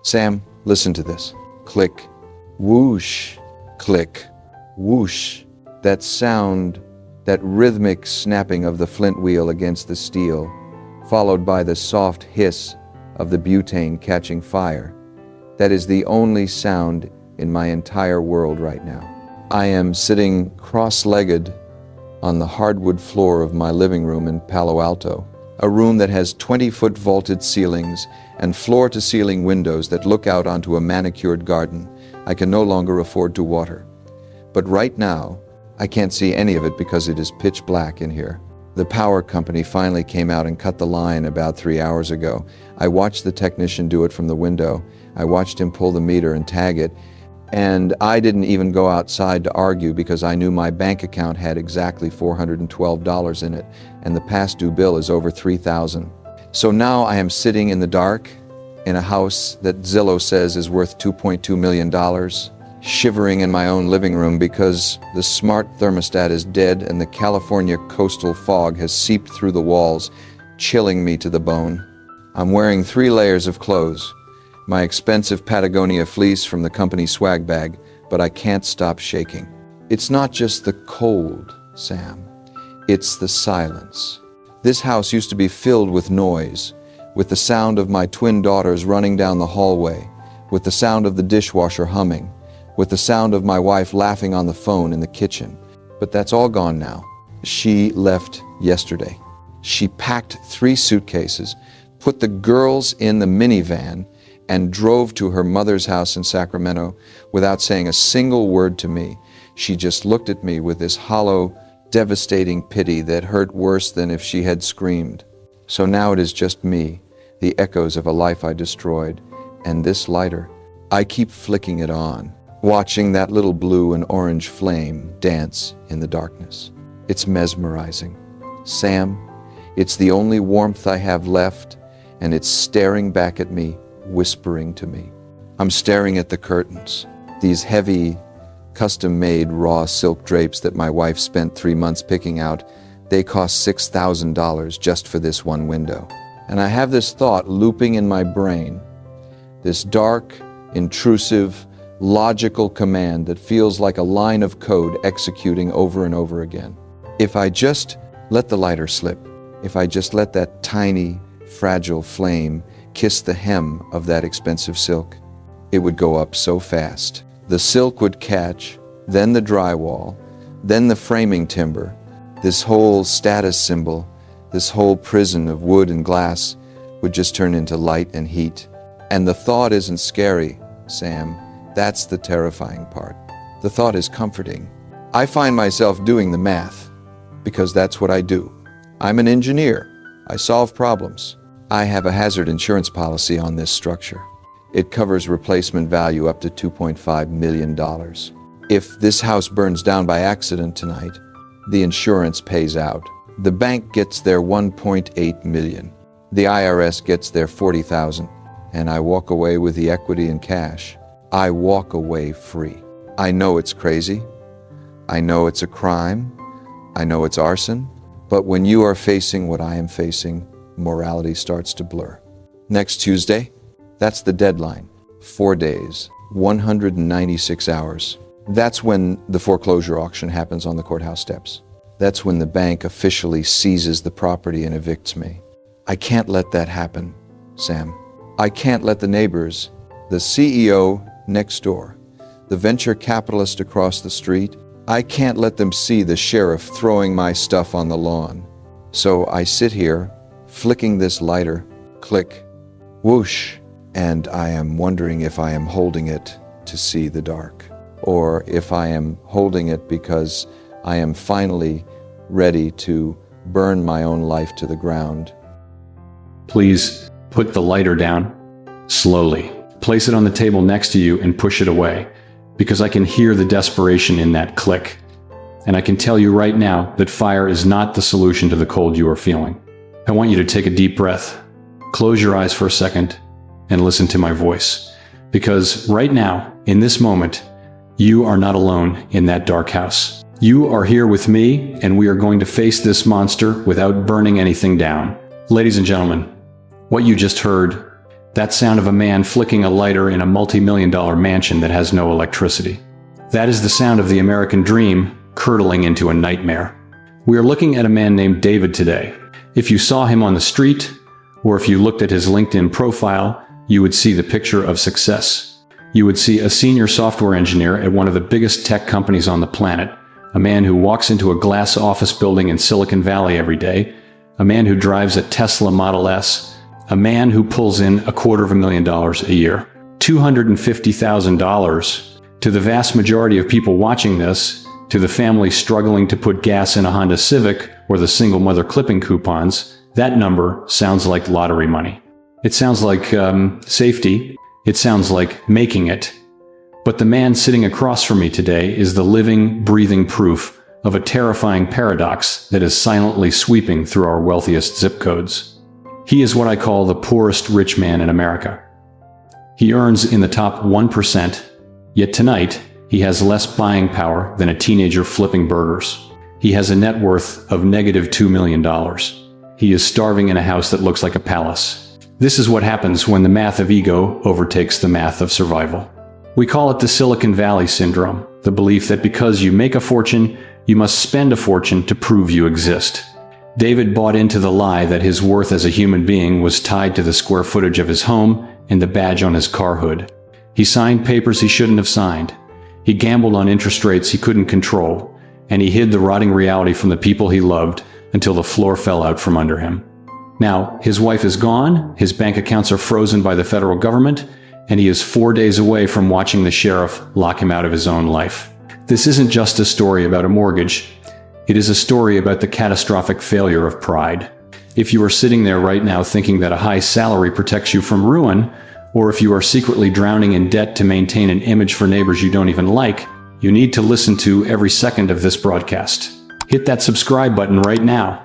Sam, listen to this. Click, whoosh, click, whoosh. That sound, that rhythmic snapping of the flint wheel against the steel, followed by the soft hiss of the butane catching fire. That is the only sound in my entire world right now. I am sitting cross-legged on the hardwood floor of my living room in Palo Alto, a room that has 20-foot vaulted ceilings and floor-to-ceiling windows that look out onto a manicured garden I can no longer afford to water. But right now, I can't see any of it because it is pitch black in here. The power company finally came out and cut the line about 3 hours ago. I watched the technician do it from the window. I watched him pull the meter and tag it, and I didn't even go outside to argue because I knew my bank account had exactly $412 in it, and the past due bill is over $3,000. So now I am sitting in the dark in a house that Zillow says is worth $2.2 million, shivering in my own living room because the smart thermostat is dead and the California coastal fog has seeped through the walls, chilling me to the bone. I'm wearing 3 layers of clothes, my expensive Patagonia fleece from the company swag bag, but I can't stop shaking. It's not just the cold, Sam. It's the silence. This house used to be filled with noise, with the sound of my twin daughters running down the hallway, with the sound of the dishwasher humming, with the sound of my wife laughing on the phone in the kitchen. But that's all gone now. She left yesterday. She packed 3 suitcases, put the girls in the minivan, and drove to her mother's house in Sacramento without saying a single word to me. She just looked at me with this hollow, devastating pity that hurt worse than if she had screamed. So now it is just me, the echoes of a life I destroyed, and this lighter. I keep flicking it on, watching that little blue and orange flame dance in the darkness. It's mesmerizing. Sam, it's the only warmth I have left, and it's staring back at me, whispering to me. I'm staring at the curtains, these heavy, custom-made raw silk drapes that my wife spent 3 months picking out. They cost $6,000 just for this one window. And I have this thought looping in my brain, this dark, intrusive, logical command that feels like a line of code executing over and over again. If I just let the lighter slip, if I just let that tiny, fragile flame kiss the hem of that expensive silk, it would go up so fast. The silk would catch, then the drywall, then the framing timber. This whole status symbol, this whole prison of wood and glass would just turn into light and heat. And the thought isn't scary, Sam. That's the terrifying part. The thought is comforting. I find myself doing the math because that's what I do. I'm an engineer. I solve problems. I have a hazard insurance policy on this structure. It covers replacement value up to $2.5 million. If this house burns down by accident tonight, the insurance pays out. The bank gets their $1.8 million. The IRS gets their $40,000. And I walk away with the equity in cash. I walk away free. I know it's crazy. I know it's a crime. I know it's arson. But when you are facing what I am facing, morality starts to blur. Next Tuesday, that's the deadline. 4 days, 196 hours. That's when the foreclosure auction happens on the courthouse steps. That's when the bank officially seizes the property and evicts me. I can't let that happen, Sam. I can't let the neighbors, the CEO next door, the venture capitalist across the street, I can't let them see the sheriff throwing my stuff on the lawn. So I sit here, flicking this lighter, click, whoosh, and I am wondering if I am holding it to see the dark, or if I am holding it because I am finally ready to burn my own life to the ground. Please put the lighter down slowly. Place it on the table next to you and push it away, because I can hear the desperation in that click. And I can tell you right now that fire is not the solution to the cold you are feeling. I want you to take a deep breath, close your eyes for a second, and listen to my voice. Because right now, in this moment, you are not alone in that dark house. You are here with me, and we are going to face this monster without burning anything down. Ladies and gentlemen, what you just heard That sound of a man flicking a lighter in a multi-million-dollar mansion that has no electricity. That is the sound of the American dream curdling into a nightmare. We are looking at a man named David today. If you saw him on the street, or if you looked at his LinkedIn profile, you would see the picture of success. You would see a senior software engineer at one of the biggest tech companies on the planet, a man who walks into a glass office building in Silicon Valley every day, a man who drives a Tesla Model S, a man who pulls in $250,000 a year. $250,000. To the vast majority of people watching this, to the family struggling to put gas in a Honda Civic or the single mother clipping coupons, that number sounds like lottery money. It sounds like safety. It sounds like making it. But the man sitting across from me today is the living, breathing proof of a terrifying paradox that is silently sweeping through our wealthiest zip codes. He is what I call the poorest rich man in America. He earns in the top 1%, yet tonight he has less buying power than a teenager flipping burgers. He has a net worth of negative $2 million. He is starving in a house that looks like a palace. This is what happens when the math of ego overtakes the math of survival. We call it the Silicon Valley syndrome, the belief that because you make a fortune, you must spend a fortune to prove you exist. David bought into the lie that his worth as a human being was tied to the square footage of his home and the badge on his car hood. He signed papers he shouldn't have signed. He gambled on interest rates he couldn't control, and he hid the rotting reality from the people he loved until the floor fell out from under him. Now, his wife is gone, his bank accounts are frozen by the federal government, and he is 4 days away from watching the sheriff lock him out of his own life. This isn't just a story about a mortgage. It is a story about the catastrophic failure of pride. If you are sitting there right now thinking that a high salary protects you from ruin, or if you are secretly drowning in debt to maintain an image for neighbors you don't even like, you need to listen to every second of this broadcast. Hit that subscribe button right now.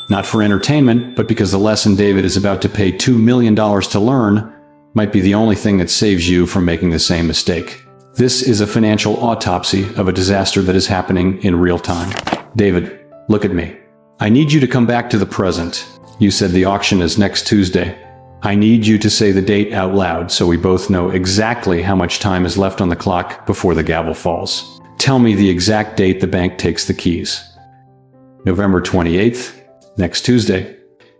Not for entertainment, but because the lesson David is about to pay $2 million to learn might be the only thing that saves you from making the same mistake. This is a financial autopsy of a disaster that is happening in real time. David, look at me. I need you to come back to the present. You said the auction is next Tuesday. I need you to say the date out loud so we both know exactly how much time is left on the clock before the gavel falls. Tell me the exact date the bank takes the keys. November 28th, next Tuesday.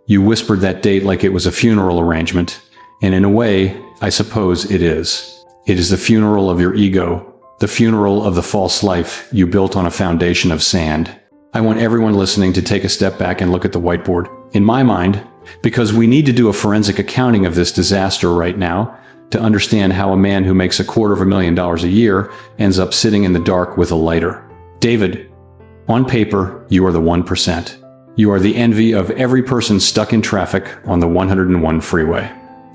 You whispered that date like it was a funeral arrangement, and in a way, I suppose it is. It is the funeral of your ego, the funeral of the false life you built on a foundation of sand. I want everyone listening to take a step back and look at the whiteboard. In my mind, because we need to do a forensic accounting of this disaster right now to understand how a man who makes $250,000 a year ends up sitting in the dark with a lighter. David, on paper, you are the 1%. You are the envy of every person stuck in traffic on the 101 freeway.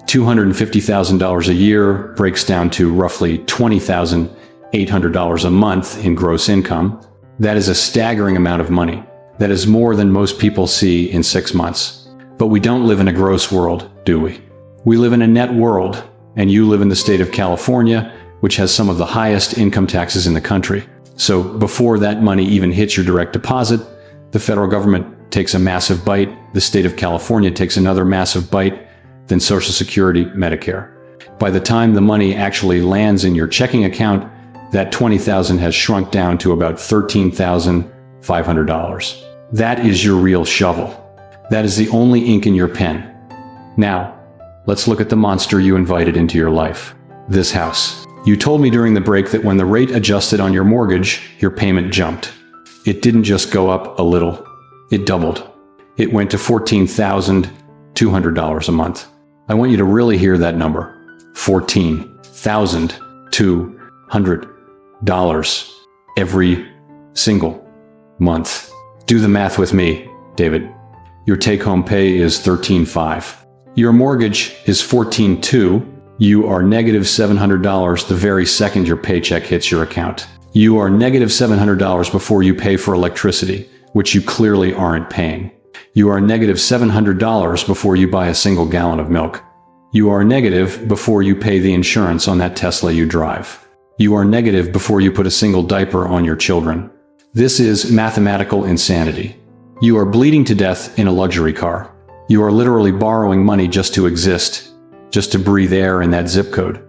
$250,000 a year breaks down to roughly $20,800 a month in gross income. That is a staggering amount of money. That is more than most people see in 6 months. But we don't live in a gross world, do we? We live in a net world, and you live in the state of California, which has some of the highest income taxes in the country. So before that money even hits your direct deposit, the federal government takes a massive bite, the state of California takes another massive bite, then Social Security, Medicare. By the time the money actually lands in your checking account, that $20,000 has shrunk down to about $13,500. That is your real shovel. That is the only ink in your pen. Now, let's look at the monster you invited into your life. This house. You told me during the break that when the rate adjusted on your mortgage, your payment jumped. It didn't just go up a little. It doubled. It went to $14,200 a month. I want you to really hear that number. $14,200 every single month. Do the math with me, David. Your take-home pay is $13,500. Your mortgage is $14,200. You are negative $700 the very second your paycheck hits your account. You are negative $700 before you pay for electricity, which you clearly aren't paying. You are negative $700 before you buy a single gallon of milk. You are negative before you pay the insurance on that Tesla you drive. You are negative before you put a single diaper on your children. This is mathematical insanity. You are bleeding to death in a luxury car. You are literally borrowing money just to exist. just to breathe air in that zip code.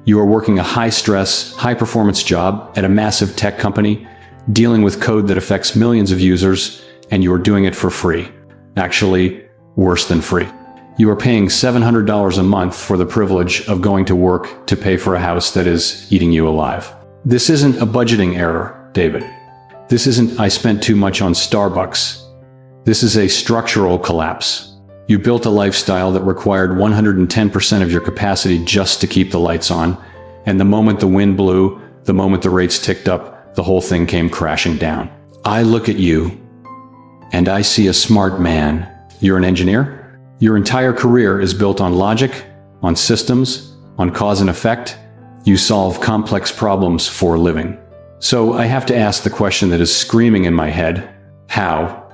You are working a high-stress, high-performance job at a massive tech company, dealing with code that affects millions of users, and you are doing it for free. Actually, worse than free. You are paying $700 a month for the privilege of going to work to pay for a house that is eating you alive. This isn't a budgeting error, David. This isn't I spent too much on Starbucks. This is a structural collapse. You built a lifestyle that required 110% of your capacity just to keep the lights on, and the moment the wind blew, the moment the rates ticked up, the whole thing came crashing down. I look at you, and I see a smart man. You're an engineer? Your entire career is built on logic, on systems, on cause and effect. You solve complex problems for a living. So I have to ask the question that is screaming in my head. How?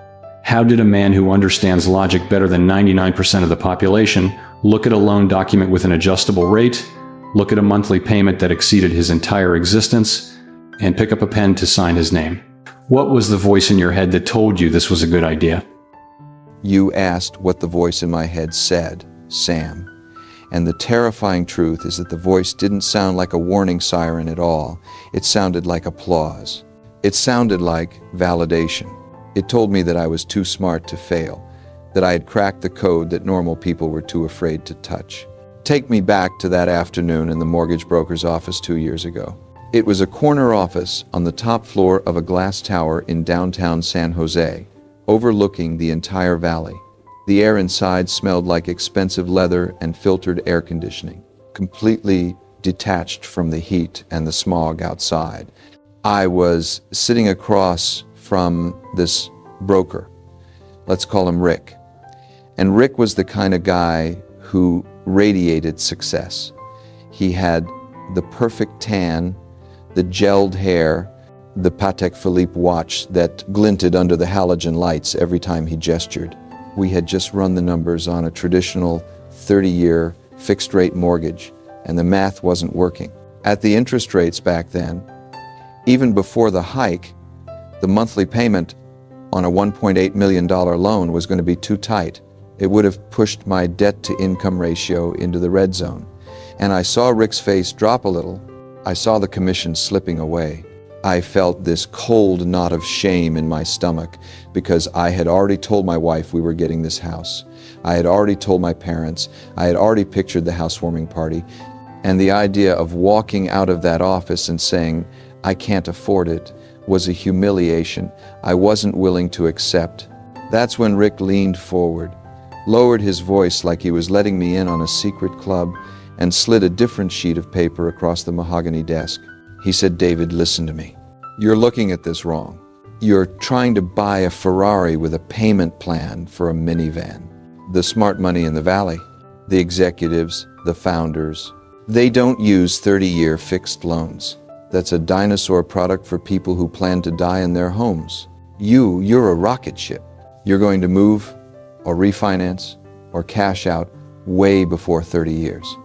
How did a man who understands logic better than 99% of the population look at a loan document with an adjustable rate, look at a monthly payment that exceeded his entire existence, and pick up a pen to sign his name? What was the voice in your head that told you this was a good idea? You asked what the voice in my head said, Sam. And the terrifying truth is that the voice didn't sound like a warning siren at all. It sounded like applause. It sounded like validation. It told me that I was too smart to fail, that I had cracked the code that normal people were too afraid to touch. Take me back to that afternoon in the mortgage broker's office 2 years ago. It was a corner office on the top floor of a glass tower in downtown San Jose, overlooking the entire valley. The air inside smelled like expensive leather and filtered air conditioning, completely detached from the heat and the smog outside. I was sitting across from this broker. Let's call him Rick. And Rick was the kind of guy who radiated success. He had the perfect tan, the gelled hair, the Patek Philippe watch that glinted under the halogen lights every time he gestured. We had just run the numbers on a traditional 30-year fixed-rate mortgage, and the math wasn't working. At the interest rates back then, even before the hike, the monthly payment on a $1.8 million loan was going to be too tight. It would have pushed my debt-to-income ratio into the red zone. And I saw Rick's face drop a little. I saw the commission slipping away. I felt this cold knot of shame in my stomach because I had already told my wife we were getting this house. I had already told my parents. I had already pictured the housewarming party. And the idea of walking out of that office and saying, I can't afford it, was a humiliation I wasn't willing to accept. That's when Rick leaned forward, lowered his voice like he was letting me in on a secret club, and slid a different sheet of paper across the mahogany desk. He said, David, listen to me. You're looking at this wrong. You're trying to buy a Ferrari with a payment plan for a minivan. The smart money in the valley, the executives, the founders, they don't use 30-year fixed loans. That's a dinosaur product for people who plan to die in their homes. You're a rocket ship. You're going to move or refinance or cash out way before 30 years.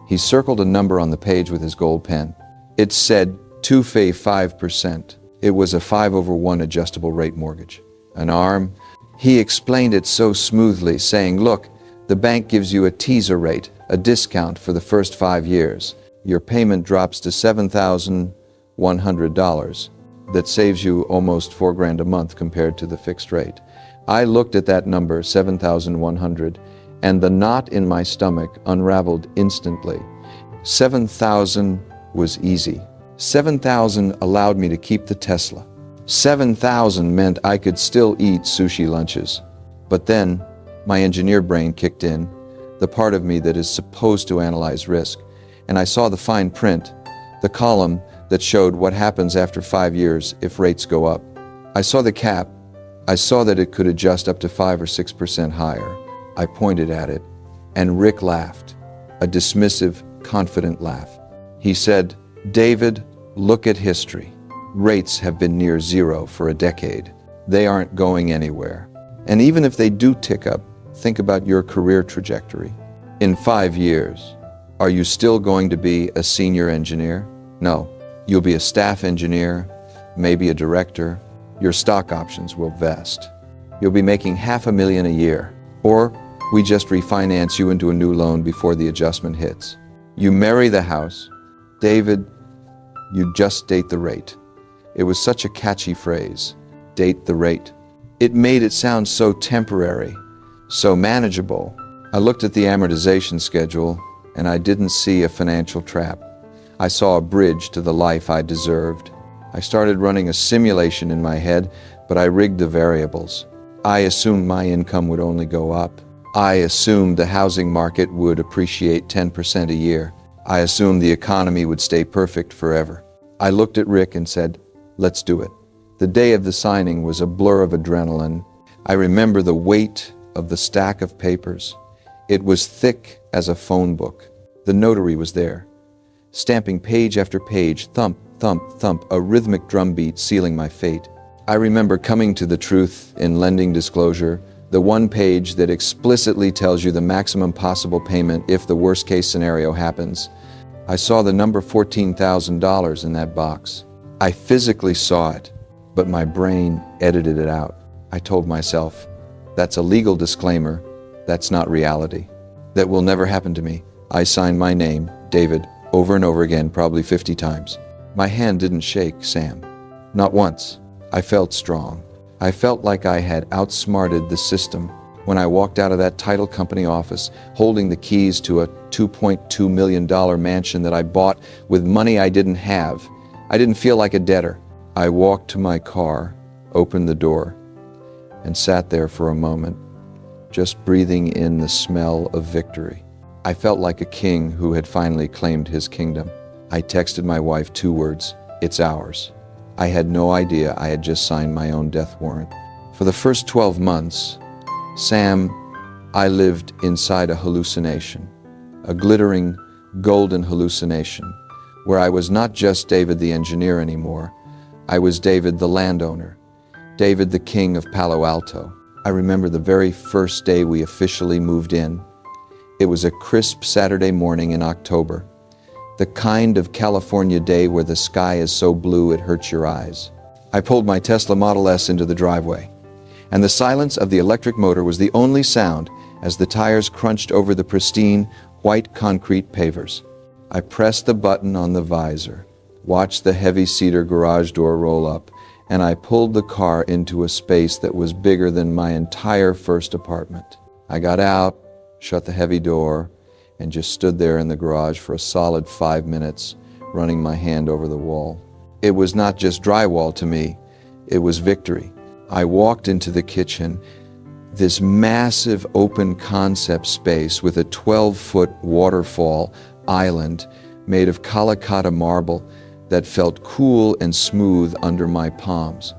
He circled a number on the page with his gold pen. It said 5%. It was a 5/1 adjustable rate mortgage. An ARM. He explained it so smoothly, saying, look, the bank gives you a teaser rate, a discount for the first 5 years. Your payment drops to $7,100. That saves you almost $4,000 a month compared to the fixed rate. I looked at that number, 7,100, and the knot in my stomach unraveled instantly. 7,000 was easy. 7,000 allowed me to keep the Tesla. 7,000 meant I could still eat sushi lunches. But then, my engineer brain kicked in, the part of me that is supposed to analyze risk, and I saw the fine print, the column that showed what happens after 5 years if rates go up. I saw the cap. I saw that it could adjust up to 5 or 6% higher. I pointed at it, and Rick laughed, a dismissive, confident laugh. He said, David, look at history. Rates have been near zero for a decade. They aren't going anywhere. And even if they do tick up, think about your career trajectory. In 5 years, are you still going to be a senior engineer? No. You'll be a staff engineer, maybe a director. Your stock options will vest. You'll be making $500,000 a year. Or We just refinance you into a new loan before the adjustment hits. You marry the house. David, you just date the rate. It was such a catchy phrase, date the rate. It made it sound so temporary, so manageable. I looked at the amortization schedule and I didn't see a financial trap. I saw a bridge to the life I deserved. I started running a simulation in my head, but I rigged the variables. I assumed my income would only go up. I assumed the housing market would appreciate 10% a year. I assumed the economy would stay perfect forever. I looked at Rick and said, let's do it. The day of the signing was a blur of adrenaline. I remember the weight of the stack of papers. It was thick as a phone book. The notary was there, stamping page after page, thump, thump, thump, a rhythmic drumbeat sealing my fate. I remember coming to the truth in lending disclosure, the one page that explicitly tells you the maximum possible payment if the worst case scenario happens. I saw the number $14,000 in that box. I physically saw it, but my brain edited it out. I told myself, that's a legal disclaimer, that's not reality. That will never happen to me. I signed my name, David, over and over again, probably 50 times. My hand didn't shake, Sam. Not once. I felt strong. I felt like I had outsmarted the system when I walked out of that title company office holding the keys to a $2.2 million mansion that I bought with money I didn't have. I didn't feel like a debtor. I walked to my car, opened the door, and sat there for a moment, just breathing in the smell of victory. I felt like a king who had finally claimed his kingdom. I texted my wife 2 words, it's ours. I had no idea I had just signed my own death warrant. For the first 12 months, Sam, I lived inside a hallucination, a glittering, golden hallucination, where I was not just David the engineer anymore. I was David the landowner, David the king of Palo Alto. I remember the very first day we officially moved in. It was a crisp Saturday morning in October, the kind of California day where the sky is so blue it hurts your eyes. I pulled my Tesla Model S into the driveway, and the silence of the electric motor was the only sound as the tires crunched over the pristine, white concrete pavers. I pressed the button on the visor, watched the heavy cedar garage door roll up, and I pulled the car into a space that was bigger than my entire first apartment. I got out, shut the heavy door, and just stood there in the garage for a solid 5 minutes, running my hand over the wall. It was not just drywall to me, it was victory. I walked into the kitchen, this massive open concept space with a 12-foot waterfall island made of Calacatta marble that felt cool and smooth under my palms.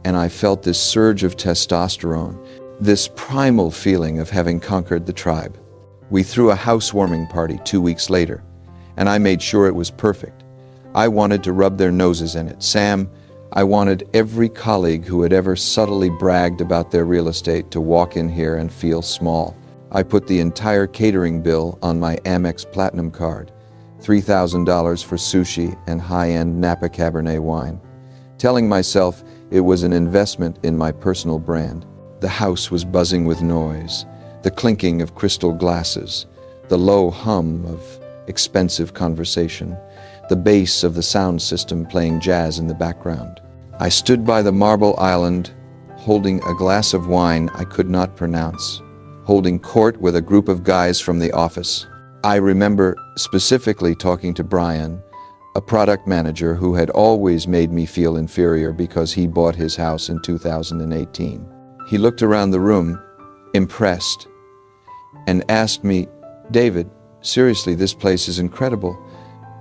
And I felt this surge of testosterone, this primal feeling of having conquered the tribe. We threw a housewarming party 2 weeks later, and I made sure it was perfect. I wanted to rub their noses in it. Sam, I wanted every colleague who had ever subtly bragged about their real estate to walk in here and feel small. I put the entire catering bill on my Amex Platinum card, $3,000 for sushi and high-end Napa Cabernet wine, telling myself it was an investment in my personal brand. The house was buzzing with noise, the clinking of crystal glasses, the low hum of expensive conversation, the bass of the sound system playing jazz in the background. I stood by the marble island, holding a glass of wine I could not pronounce, holding court with a group of guys from the office. I remember specifically talking to Brian, a product manager who had always made me feel inferior because he bought his house in 2018. He looked around the room, impressed, and asked me, David, seriously, this place is incredible,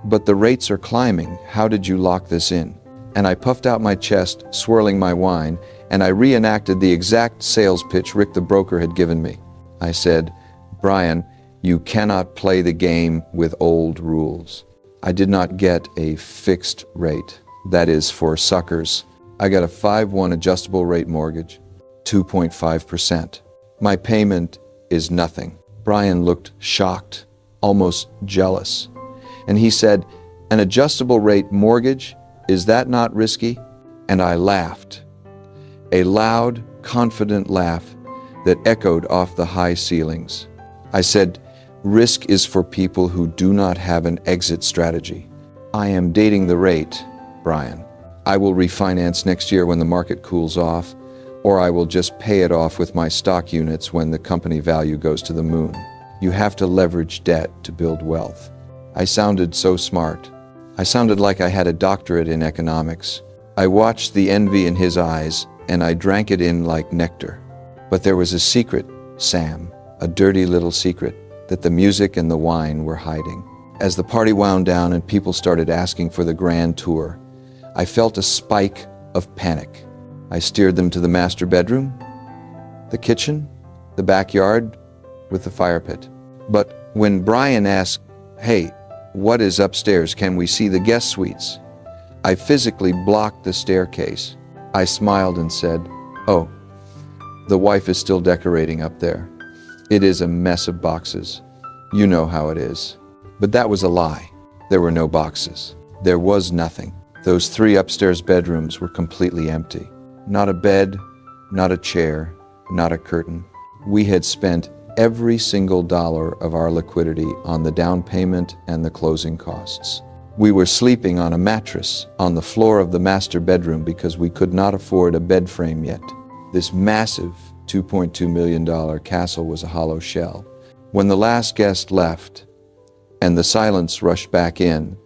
but the rates are climbing. How did you lock this in? And I puffed out my chest, swirling my wine, and I reenacted the exact sales pitch Rick the broker had given me. I said, Brian, you cannot play the game with old rules. I did not get a fixed rate. That is for suckers. I got a 5/1 adjustable rate mortgage, 2.5%. My payment is nothing. Brian looked shocked, almost jealous. And he said, an adjustable rate mortgage, is that not risky? And I laughed. A loud, confident laugh that echoed off the high ceilings. I said, "Risk is for people who do not have an exit strategy." I am dating the rate, Brian. I will refinance next year when the market cools off, or I will just pay it off with my stock units when the company value goes to the moon. You have to leverage debt to build wealth. I sounded so smart. I sounded like I had a doctorate in economics. I watched the envy in his eyes, and I drank it in like nectar. But there was a secret, Sam, a dirty little secret, that the music and the wine were hiding. As the party wound down and people started asking for the grand tour, I felt a spike of panic. I steered them to the master bedroom, the kitchen, the backyard, with the fire pit. But when Brian asked, "Hey, what is upstairs? Can we see the guest suites?" I physically blocked the staircase. I smiled and said, "Oh, the wife is still decorating up there. It is a mess of boxes. You know how it is." But that was a lie. There were no boxes. There was nothing. Those 3 upstairs bedrooms were completely empty. Not a bed, not a chair, not a curtain. We had spent every single dollar of our liquidity on the down payment and the closing costs. We were sleeping on a mattress on the floor of the master bedroom because we could not afford a bed frame yet. This massive $2.2 million castle was a hollow shell. When the last guest left and the silence rushed back in,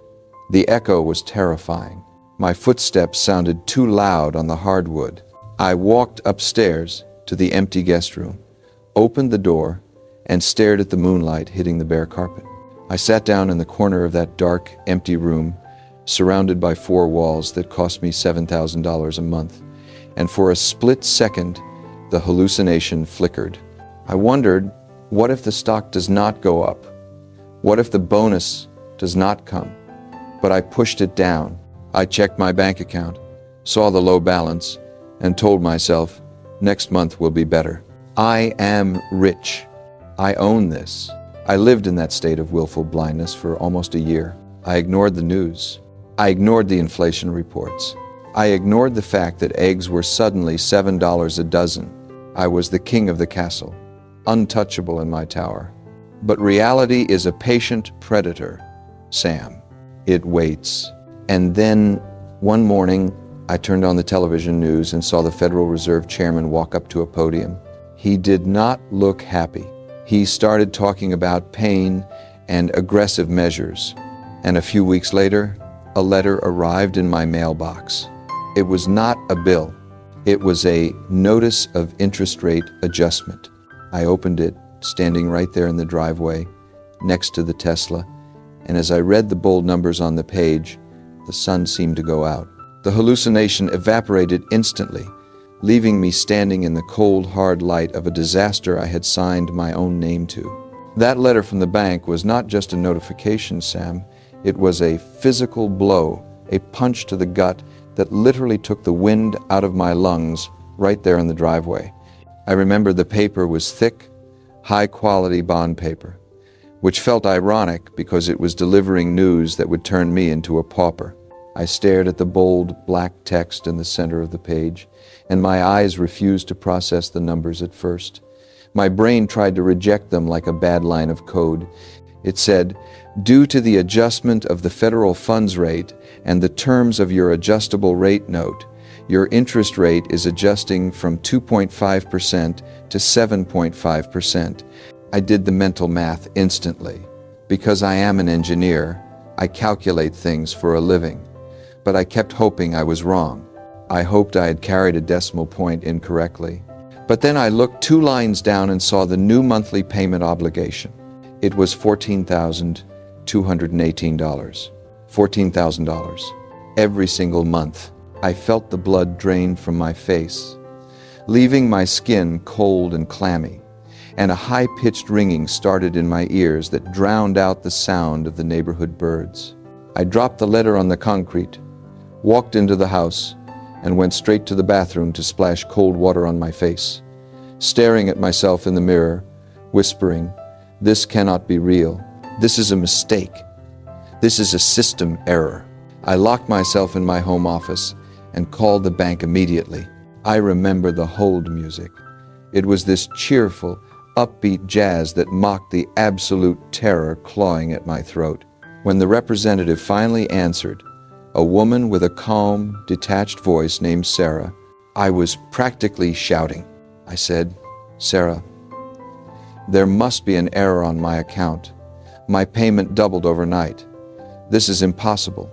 the echo was terrifying. My footsteps sounded too loud on the hardwood. I walked upstairs to the empty guest room, opened the door, and stared at the moonlight hitting the bare carpet. I sat down in the corner of that dark, empty room, surrounded by 4 walls that cost me $7,000 a month, and for a split second, the hallucination flickered. I wondered, what if the stock does not go up? What if the bonus does not come? But I pushed it down. I checked my bank account, saw the low balance, and told myself, next month will be better. I am rich. I own this. I lived in that state of willful blindness for almost a year. I ignored the news. I ignored the inflation reports. I ignored the fact that eggs were suddenly $7 a dozen. I was the king of the castle, untouchable in my tower. But reality is a patient predator, Sam. It waits. And then, one morning, I turned on the television news and saw the Federal Reserve Chairman walk up to a podium. He did not look happy. He started talking about pain and aggressive measures. And a few weeks later, a letter arrived in my mailbox. It was not a bill. It was a notice of interest rate adjustment. I opened it, standing right there in the driveway, next to the Tesla, and as I read the bold numbers on the page, the sun seemed to go out. The hallucination evaporated instantly, leaving me standing in the cold, hard light of a disaster I had signed my own name to. That letter from the bank was not just a notification, Sam. It was a physical blow, a punch to the gut that literally took the wind out of my lungs right there in the driveway. I remember the paper was thick, high-quality bond paper, which felt ironic because it was delivering news that would turn me into a pauper. I stared at the bold, black text in the center of the page, and my eyes refused to process the numbers at first. My brain tried to reject them like a bad line of code. It said, "Due to the adjustment of the federal funds rate and the terms of your adjustable rate note, your interest rate is adjusting from 2.5% to 7.5%. I did the mental math instantly. Because I am an engineer, I calculate things for a living. But I kept hoping I was wrong. I hoped I had carried a decimal point incorrectly. But then I looked 2 lines down and saw the new monthly payment obligation. It was $14,218. $14,000. Every single month. I felt the blood drain from my face, leaving my skin cold and clammy, and a high-pitched ringing started in my ears that drowned out the sound of the neighborhood birds. I dropped the letter on the concrete, walked into the house, and went straight to the bathroom to splash cold water on my face, staring at myself in the mirror, whispering, "This cannot be real. This is a mistake. This is a system error." I locked myself in my home office and called the bank immediately. I remember the hold music. It was this cheerful, upbeat jazz that mocked the absolute terror clawing at my throat. When the representative finally answered, a woman with a calm, detached voice named Sarah, I was practically shouting. I said, Sarah, there must be an error on my account. My payment doubled overnight. This is impossible.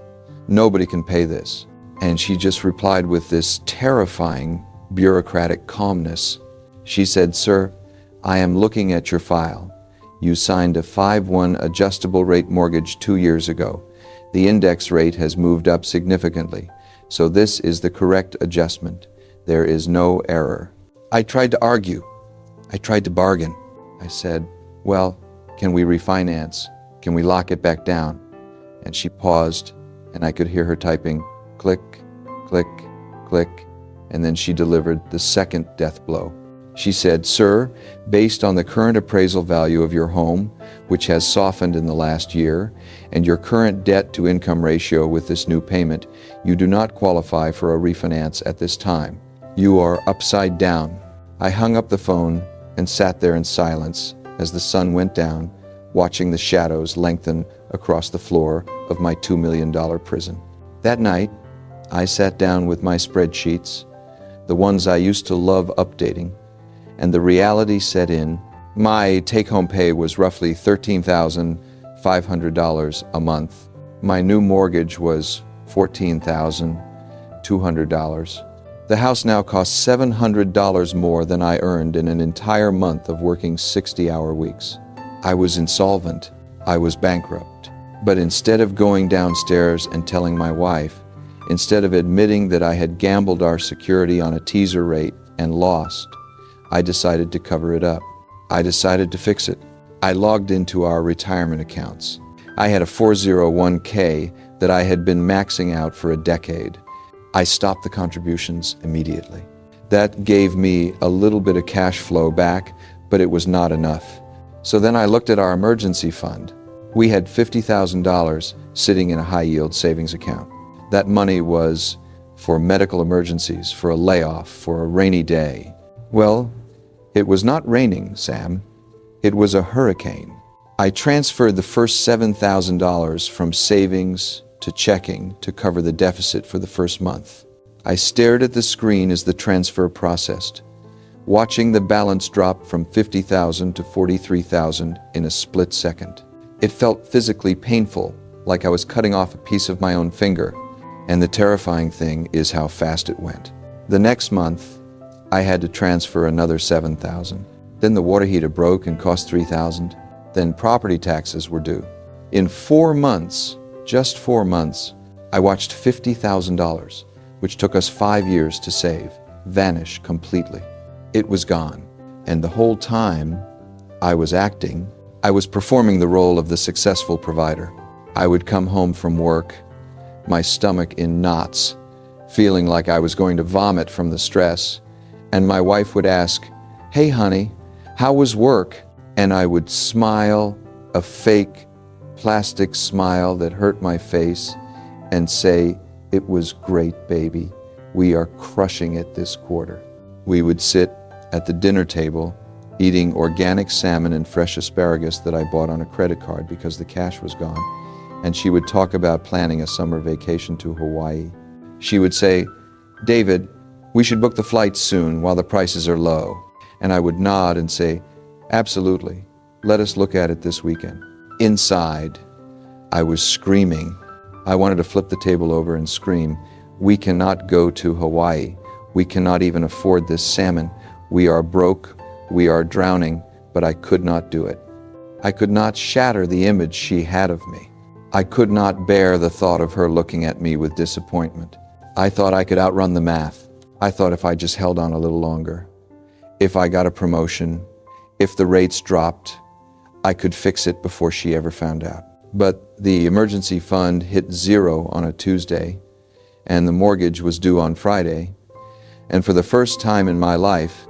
Nobody can pay this. And she just replied with this terrifying bureaucratic calmness. She said, Sir, I am looking at your file. You signed a 5/1 adjustable rate mortgage 2 years ago. The index rate has moved up significantly, so this is the correct adjustment. There is no error. I tried to argue. I tried to bargain. I said, well, can we refinance? Can we lock it back down? And she paused, and I could hear her typing, click, click, click, and then she delivered the second death blow. She said, Sir, based on the current appraisal value of your home, which has softened in the last year, and your current debt-to-income ratio with this new payment, you do not qualify for a refinance at this time. You are upside down. I hung up the phone and sat there in silence as the sun went down, watching the shadows lengthen across the floor of my $2 million prison. That night, I sat down with my spreadsheets, the ones I used to love updating, and the reality set in. My take-home pay was roughly $13,500 a month. My new mortgage was $14,200. The house now costs $700 more than I earned in an entire month of working 60-hour weeks. I was insolvent. I was bankrupt. But instead of going downstairs and telling my wife, instead of admitting that I had gambled our security on a teaser rate and lost, I decided to cover it up. I decided to fix it. I logged into our retirement accounts. I had a 401k that I had been maxing out for a decade. I stopped the contributions immediately. That gave me a little bit of cash flow back, but it was not enough. So then I looked at our emergency fund. We had $50,000 sitting in a high-yield savings account. That money was for medical emergencies, for a layoff, for a rainy day. Well, it was not raining, Sam. It was a hurricane. I transferred the first $7,000 from savings to checking to cover the deficit for the first month. I stared at the screen as the transfer processed, watching the balance drop from $50,000 to $43,000 in a split second. It felt physically painful, like I was cutting off a piece of my own finger. And the terrifying thing is how fast it went. The next month, I had to transfer another $7,000. Then the water heater broke and cost $3,000. Then property taxes were due. In 4 months, just 4 months, I watched $50,000, which took us 5 years to save, vanish completely. It was gone. And the whole time I was acting, I was performing the role of the successful provider. I would come home from work, my stomach in knots, feeling like I was going to vomit from the stress. And my wife would ask, "Hey, honey, how was work?" And I would smile, a fake plastic smile that hurt my face, and say, "It was great, baby. We are crushing it this quarter." We would sit at the dinner table, eating organic salmon and fresh asparagus that I bought on a credit card because the cash was gone. And she would talk about planning a summer vacation to Hawaii. She would say, "David, we should book the flights soon while the prices are low." And I would nod and say, "Absolutely. Let us look at it this weekend." Inside, I was screaming. I wanted to flip the table over and scream, "We cannot go to Hawaii. We cannot even afford this salmon. We are broke. We are drowning." But I could not do it. I could not shatter the image she had of me. I could not bear the thought of her looking at me with disappointment. I thought I could outrun the math. I thought if I just held on a little longer, if I got a promotion, if the rates dropped, I could fix it before she ever found out. But the emergency fund hit zero on a Tuesday, and the mortgage was due on Friday. And for the first time in my life,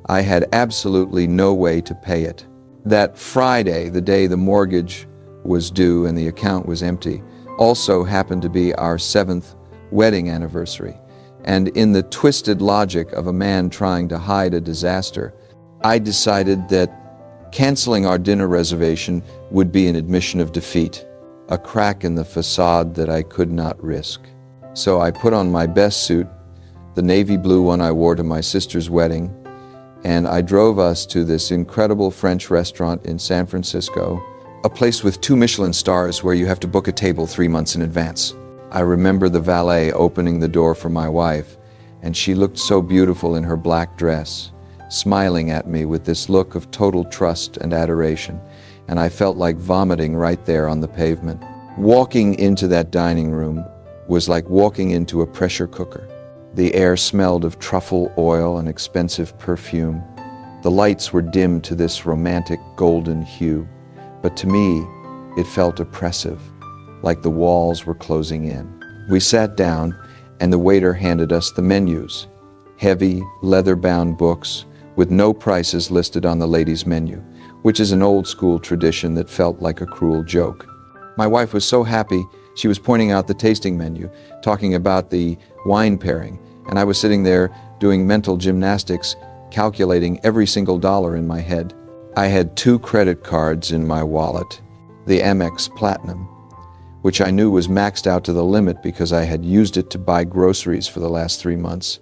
I had absolutely no way to pay it. That Friday, the day the mortgage was due and the account was empty, also happened to be our 7th wedding anniversary. And in the twisted logic of a man trying to hide a disaster, I decided that canceling our dinner reservation would be an admission of defeat, a crack in the facade that I could not risk. So I put on my best suit, the navy blue one I wore to my sister's wedding, and I drove us to this incredible French restaurant in San Francisco, a place with 2 Michelin stars where you have to book a table 3 months in advance. I remember the valet opening the door for my wife, and she looked so beautiful in her black dress, smiling at me with this look of total trust and adoration, and I felt like vomiting right there on the pavement. Walking into that dining room was like walking into a pressure cooker. The air smelled of truffle oil and expensive perfume. The lights were dimmed to this romantic golden hue, but to me, it felt oppressive, like the walls were closing in. We sat down, and the waiter handed us the menus, heavy, leather-bound books with no prices listed on the ladies' menu, which is an old-school tradition that felt like a cruel joke. My wife was so happy, she was pointing out the tasting menu, talking about the wine pairing, and I was sitting there doing mental gymnastics, calculating every single dollar in my head. I had 2 credit cards in my wallet, the Amex Platinum, which I knew was maxed out to the limit because I had used it to buy groceries for the last 3 months,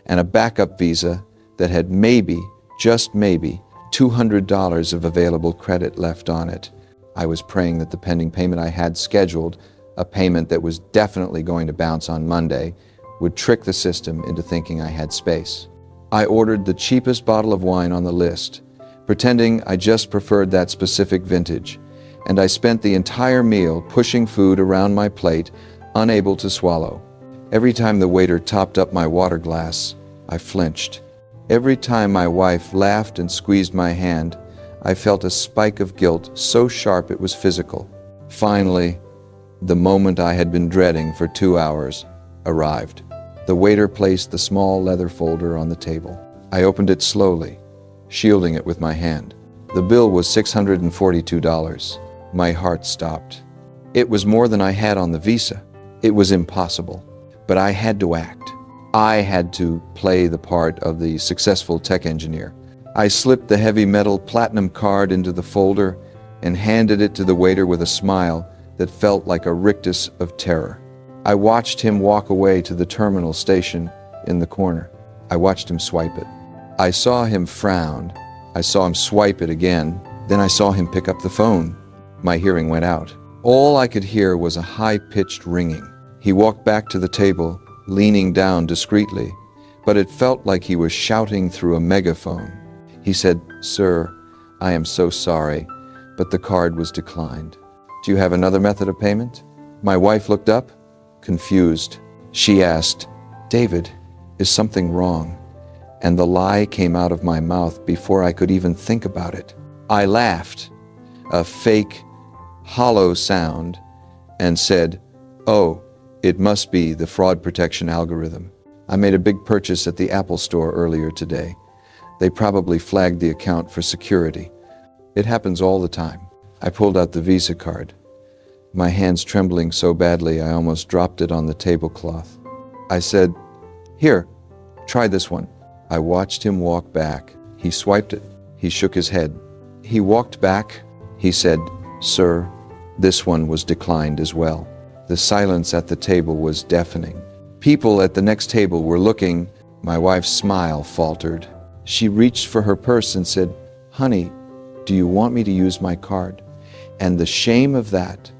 and a backup Visa that had maybe, just maybe, $200 of available credit left on it. I was praying that the pending payment I had scheduled, a payment that was definitely going to bounce on Monday, would trick the system into thinking I had space. I ordered the cheapest bottle of wine on the list, pretending I just preferred that specific vintage, and I spent the entire meal pushing food around my plate, unable to swallow. Every time the waiter topped up my water glass, I flinched. Every time my wife laughed and squeezed my hand, I felt a spike of guilt so sharp it was physical. Finally, the moment I had been dreading for 2 hours arrived. The waiter placed the small leather folder on the table. I opened it slowly, shielding it with my hand. The bill was $642. My heart stopped. It was more than I had on the Visa. It was impossible, but I had to act. I had to play the part of the successful tech engineer. I slipped the heavy metal platinum card into the folder and handed it to the waiter with a smile that felt like a rictus of terror. I watched him walk away to the terminal station in the corner. I watched him swipe it. I saw him frown. I saw him swipe it again. Then I saw him pick up the phone. My hearing went out. All I could hear was a high-pitched ringing. He walked back to the table, leaning down discreetly, but it felt like he was shouting through a megaphone. He said, "Sir, I am so sorry, but the card was declined. Do you have another method of payment?" My wife looked up, confused. She asked, "David, is something wrong?" And the lie came out of my mouth before I could even think about it. I laughed, a fake, hollow sound, and said, "Oh, it must be the fraud protection algorithm. I made a big purchase at the Apple store earlier today. They probably flagged the account for security. It happens all the time." I pulled out the Visa card, my hands trembling so badly I almost dropped it on the tablecloth. I said, "Here, try this one." I watched him walk back. He swiped it. He shook his head. He walked back. He said, "Sir, this one was declined as well." The silence at the table was deafening. People at the next table were looking. My wife's smile faltered. She reached for her purse and said, "Honey, do you want me to use my card?" And the shame of that,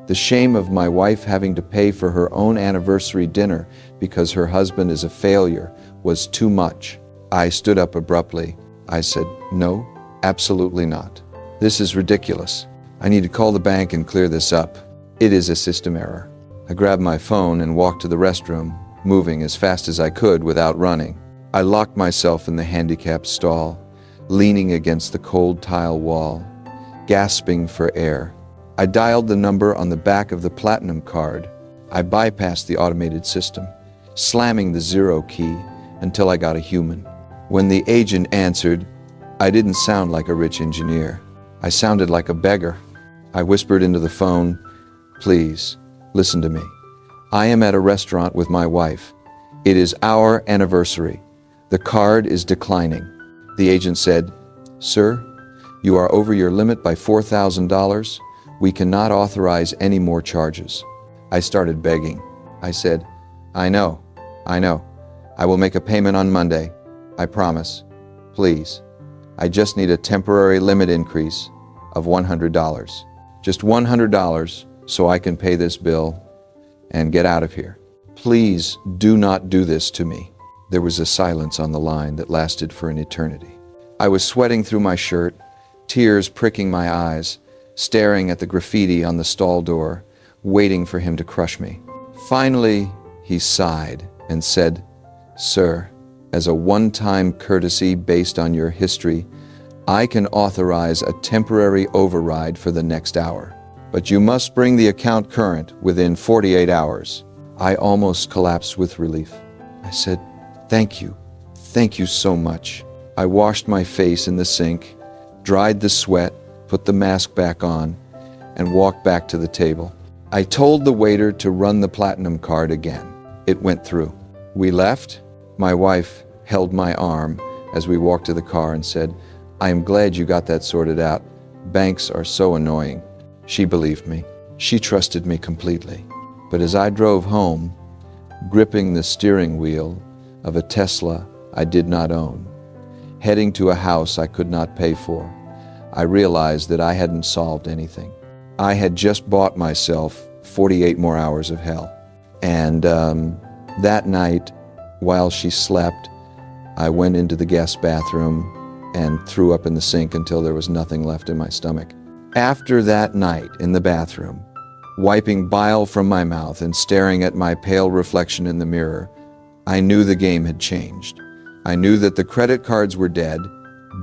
the shame of my wife having to pay for her own anniversary dinner because her husband is a failure, was too much. I stood up abruptly. I said, "No, absolutely not. This is ridiculous. I need to call the bank and clear this up. It is a system error." I grabbed my phone and walked to the restroom, moving as fast as I could without running. I locked myself in the handicapped stall, leaning against the cold tile wall, gasping for air. I dialed the number on the back of the platinum card. I bypassed the automated system, slamming the 0 key until I got a human. When the agent answered, I didn't sound like a rich engineer. I sounded like a beggar. I whispered into the phone, "Please, listen to me. I am at a restaurant with my wife. It is our anniversary. The card is declining." The agent said, "Sir, you are over your limit by $4,000. We cannot authorize any more charges." I started begging. I said, I know. I will make a payment on Monday. I promise. Please. I just need a temporary limit increase of $100. Just $100 so I can pay this bill and get out of here. Please do not do this to me." There was a silence on the line that lasted for an eternity. I was sweating through my shirt, tears pricking my eyes, staring at the graffiti on the stall door, waiting for him to crush me. Finally, he sighed and said, "Sir, as a one-time courtesy based on your history, I can authorize a temporary override for the next hour. But you must bring the account current within 48 hours. I almost collapsed with relief. I said, "Thank you. Thank you so much." I washed my face in the sink, dried the sweat, put the mask back on, and walked back to the table. I told the waiter to run the platinum card again. It went through. We left. My wife held my arm as we walked to the car and said, "I am glad you got that sorted out. Banks are so annoying." She believed me. She trusted me completely. But as I drove home, gripping the steering wheel of a Tesla I did not own, heading to a house I could not pay for, I realized that I hadn't solved anything. I had just bought myself 48 more hours of hell. And that night, while she slept, I went into the guest bathroom and threw up in the sink until there was nothing left in my stomach. After that night in the bathroom, wiping bile from my mouth and staring at my pale reflection in the mirror, I knew the game had changed. I knew that the credit cards were dead,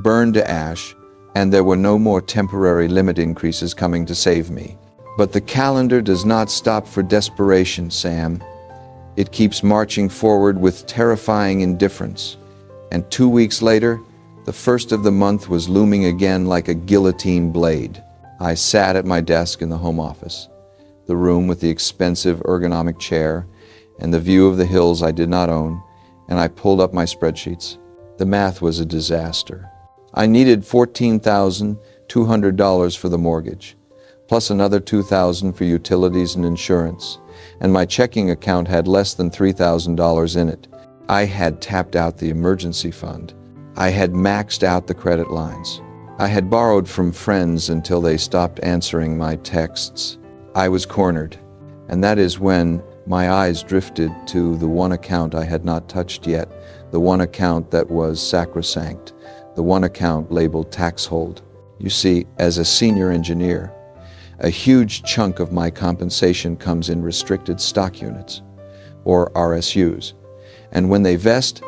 burned to ash, and there were no more temporary limit increases coming to save me. But the calendar does not stop for desperation, Sam. It keeps marching forward with terrifying indifference. And 2 weeks later, the first of the month was looming again like a guillotine blade. I sat at my desk in the home office, the room with the expensive ergonomic chair and the view of the hills I did not own, and I pulled up my spreadsheets. The math was a disaster. I needed $14,200 for the mortgage, plus another $2,000 for utilities and insurance, and my checking account had less than $3,000 in it. I had tapped out the emergency fund. I had maxed out the credit lines. I had borrowed from friends until they stopped answering my texts. I was cornered, and that is when my eyes drifted to the one account I had not touched yet, the one account that was sacrosanct, the one account labeled tax hold. You see, as a senior engineer, a huge chunk of my compensation comes in restricted stock units, or RSUs, and when they vest,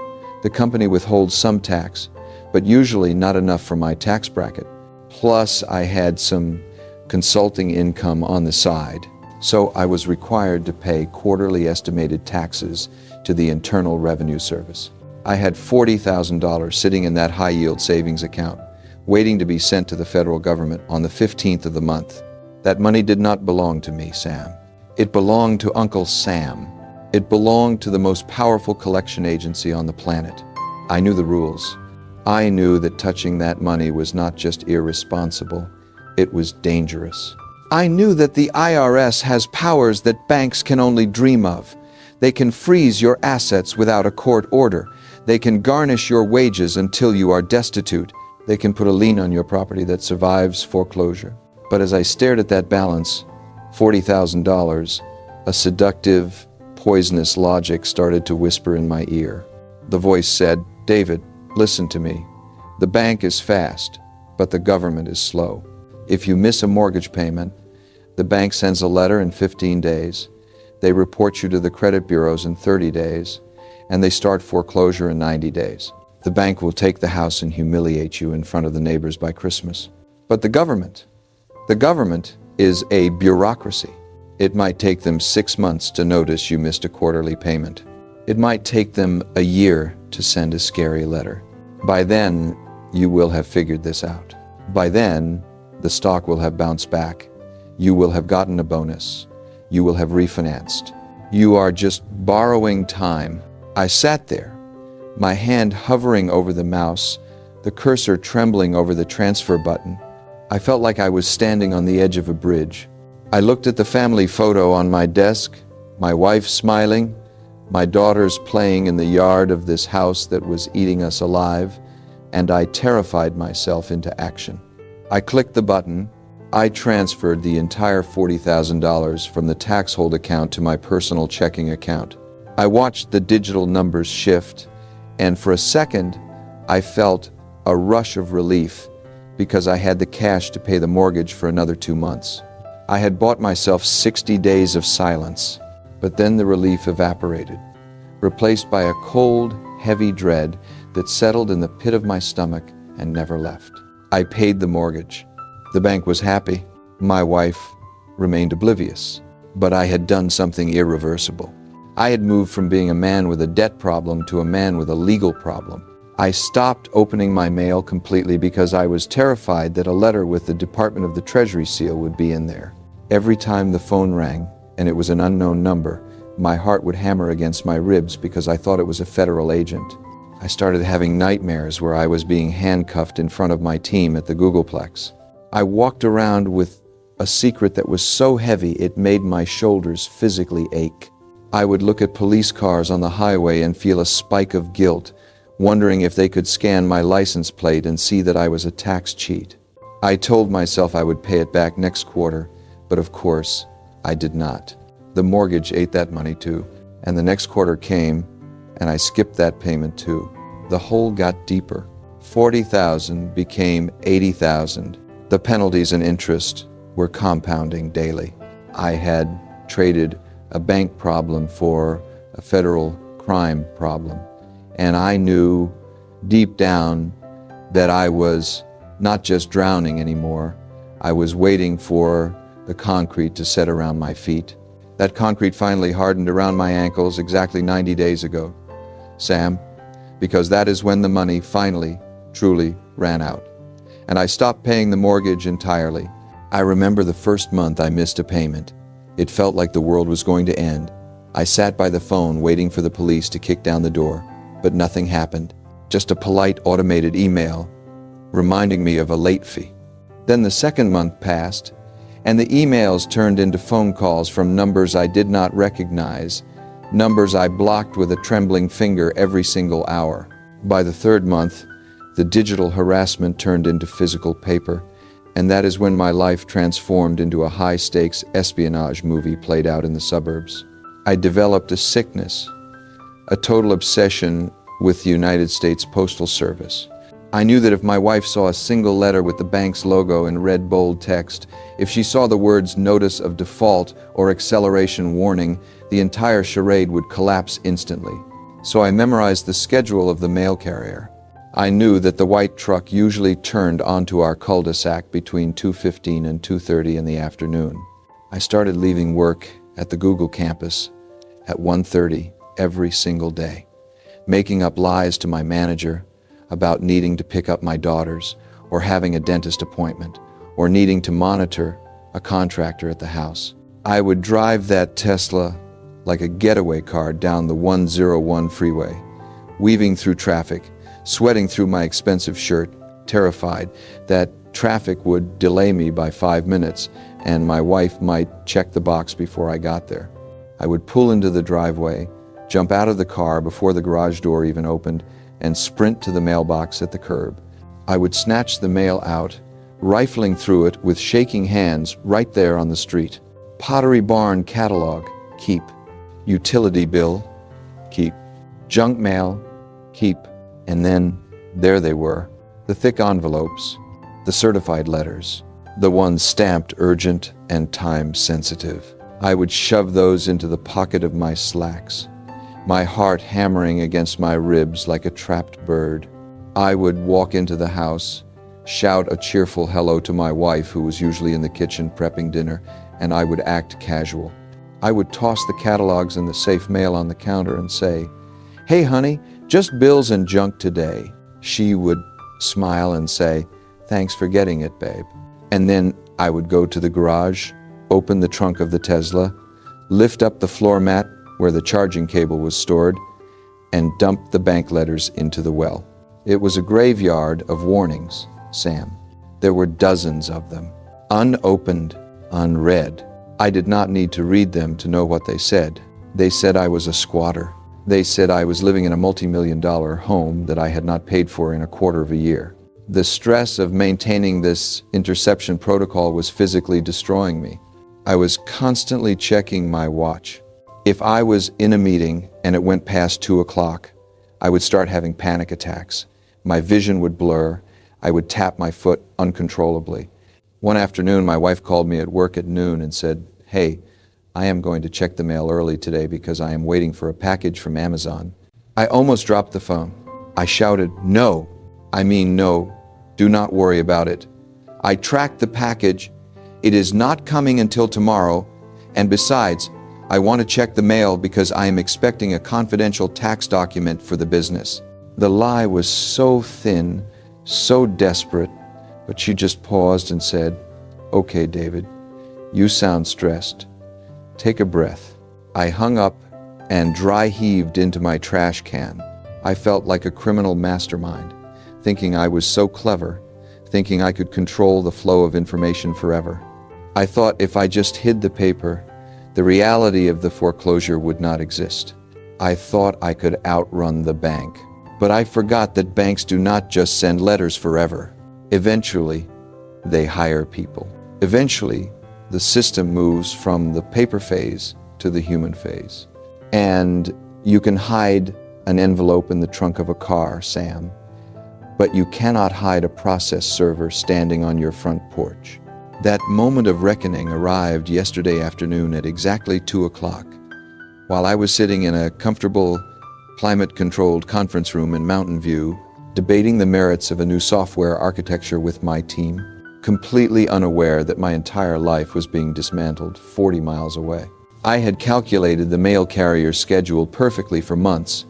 the company withholds some tax, but usually not enough for my tax bracket. Plus, I had some consulting income on the side, so I was required to pay quarterly estimated taxes to the Internal Revenue Service. I had $40,000 sitting in that high-yield savings account, waiting to be sent to the federal government on the 15th of the month. That money did not belong to me, Sam. It belonged to Uncle Sam. It belonged to the most powerful collection agency on the planet. I knew the rules. I knew that touching that money was not just irresponsible, it was dangerous. I knew that the IRS has powers that banks can only dream of. They can freeze your assets without a court order. They can garnish your wages until you are destitute. They can put a lien on your property that survives foreclosure. But as I stared at that balance, $40,000, a seductive, poisonous logic started to whisper in my ear. The voice said, "David, listen to me. The bank is fast, but the government is slow. If you miss a mortgage payment, the bank sends a letter in 15 days. They report you to the credit bureaus in 30 days, and they start foreclosure in 90 days. The bank will take the house and humiliate you in front of the neighbors by Christmas. But the government is a bureaucracy. It might take them 6 months to notice you missed a quarterly payment. It might take them a year to send a scary letter. By then, you will have figured this out. By then, the stock will have bounced back. You will have gotten a bonus. You will have refinanced. You are just borrowing time." I sat there, my hand hovering over the mouse the cursor trembling over the transfer button. I felt like I was standing on the edge of a bridge. I looked at the family photo on my desk, my wife smiling, my daughters playing in the yard of this house that was eating us alive, and I terrified myself into action. I clicked the button. I transferred the entire $40,000 from the tax hold account to my personal checking account. I watched the digital numbers shift, and for a second, I felt a rush of relief because I had the cash to pay the mortgage for another 2 months. I had bought myself 60 days of silence, but then the relief evaporated, replaced by a cold, heavy dread that settled in the pit of my stomach and never left. I paid the mortgage. The bank was happy. My wife remained oblivious. But I had done something irreversible. I had moved from being a man with a debt problem to a man with a legal problem. I stopped opening my mail completely because I was terrified that a letter with the Department of the Treasury seal would be in there. Every time the phone rang, and it was an unknown number, my heart would hammer against my ribs because I thought it was a federal agent. I started having nightmares where I was being handcuffed in front of my team at the Googleplex. I walked around with a secret that was so heavy it made my shoulders physically ache. I would look at police cars on the highway and feel a spike of guilt, wondering if they could scan my license plate and see that I was a tax cheat. I told myself I would pay it back next quarter, but of course, I did not. The mortgage ate that money too, and the next quarter came, and I skipped that payment too. The hole got deeper. $40,000 became $80,000. The penalties and interest were compounding daily. I had traded a bank problem for a federal crime problem, and I knew deep down that I was not just drowning anymore. I was waiting for the concrete to set around my feet. That concrete finally hardened around my ankles exactly 90 days ago, Sam, because that is when the money finally, truly ran out. And I stopped paying the mortgage entirely. I remember the first month I missed a payment. It felt like the world was going to end. I sat by the phone waiting for the police to kick down the door, but nothing happened. Just a polite automated email reminding me of a late fee. Then the second month passed, and the emails turned into phone calls from numbers I did not recognize, numbers I blocked with a trembling finger every single hour. By the third month, the digital harassment turned into physical paper, and that is when my life transformed into a high-stakes espionage movie played out in the suburbs. I developed a sickness, a total obsession with the United States Postal Service. I knew that if my wife saw a single letter with the bank's logo in red bold text, if she saw the words notice of default or acceleration warning, the entire charade would collapse instantly. So I memorized the schedule of the mail carrier. I knew that the white truck usually turned onto our cul-de-sac between 2:15 and 2:30 in the afternoon. I started leaving work at the Google campus at 1:30 every single day, making up lies to my manager about needing to pick up my daughters, or having a dentist appointment, or needing to monitor a contractor at the house. I would drive that Tesla like a getaway car down the 101 freeway, weaving through traffic, sweating through my expensive shirt, terrified that traffic would delay me by 5 minutes and my wife might check the box before I got there. I would pull into the driveway, jump out of the car before the garage door even opened, and sprint to the mailbox at the curb. I would snatch the mail out, rifling through it with shaking hands right there on the street. Pottery Barn catalog, keep. Utility bill, keep. Junk mail, keep. And then there they were, the thick envelopes, the certified letters, the ones stamped urgent and time sensitive. I would shove those into the pocket of my slacks, my heart hammering against my ribs like a trapped bird. I would walk into the house, shout a cheerful hello to my wife, who was usually in the kitchen prepping dinner, and I would act casual. I would toss the catalogs and the safe mail on the counter and say, "Hey honey, just bills and junk today." She would smile and say, "Thanks for getting it, babe." And then I would go to the garage, open the trunk of the Tesla, lift up the floor mat where the charging cable was stored, and dump the bank letters into the well. It was a graveyard of warnings, Sam. There were dozens of them, unopened, unread. I did not need to read them to know what they said. They said I was a squatter. They said I was living in a multi-million-dollar home that I had not paid for in a quarter of a year. The stress of maintaining this interception protocol was physically destroying me. I was constantly checking my watch. If I was in a meeting and it went past 2 o'clock, I would start having panic attacks. My vision would blur. I would tap my foot uncontrollably. One afternoon, my wife called me at work at noon and said, "Hey, I am going to check the mail early today because I am waiting for a package from Amazon." I almost dropped the phone. I shouted, "No, I mean no, do not worry about it. I tracked the package. It is not coming until tomorrow, and besides, I want to check the mail because I am expecting a confidential tax document for the business." The lie was so thin, so desperate, but she just paused and said, "Okay, David, you sound stressed. Take a breath." I hung up and dry heaved into my trash can. I felt like a criminal mastermind, thinking I was so clever, thinking I could control the flow of information forever. I thought if I just hid the paper, the reality of the foreclosure would not exist. I thought I could outrun the bank. But I forgot that banks do not just send letters forever. Eventually, they hire people. Eventually, the system moves from the paper phase to the human phase. And you can hide an envelope in the trunk of a car, Sam, but you cannot hide a process server standing on your front porch. That moment of reckoning arrived yesterday afternoon at exactly 2 o'clock, while I was sitting in a comfortable, climate-controlled conference room in Mountain View, debating the merits of a new software architecture with my team, completely unaware that my entire life was being dismantled 40 miles away. I had calculated the mail carrier's schedule perfectly for months,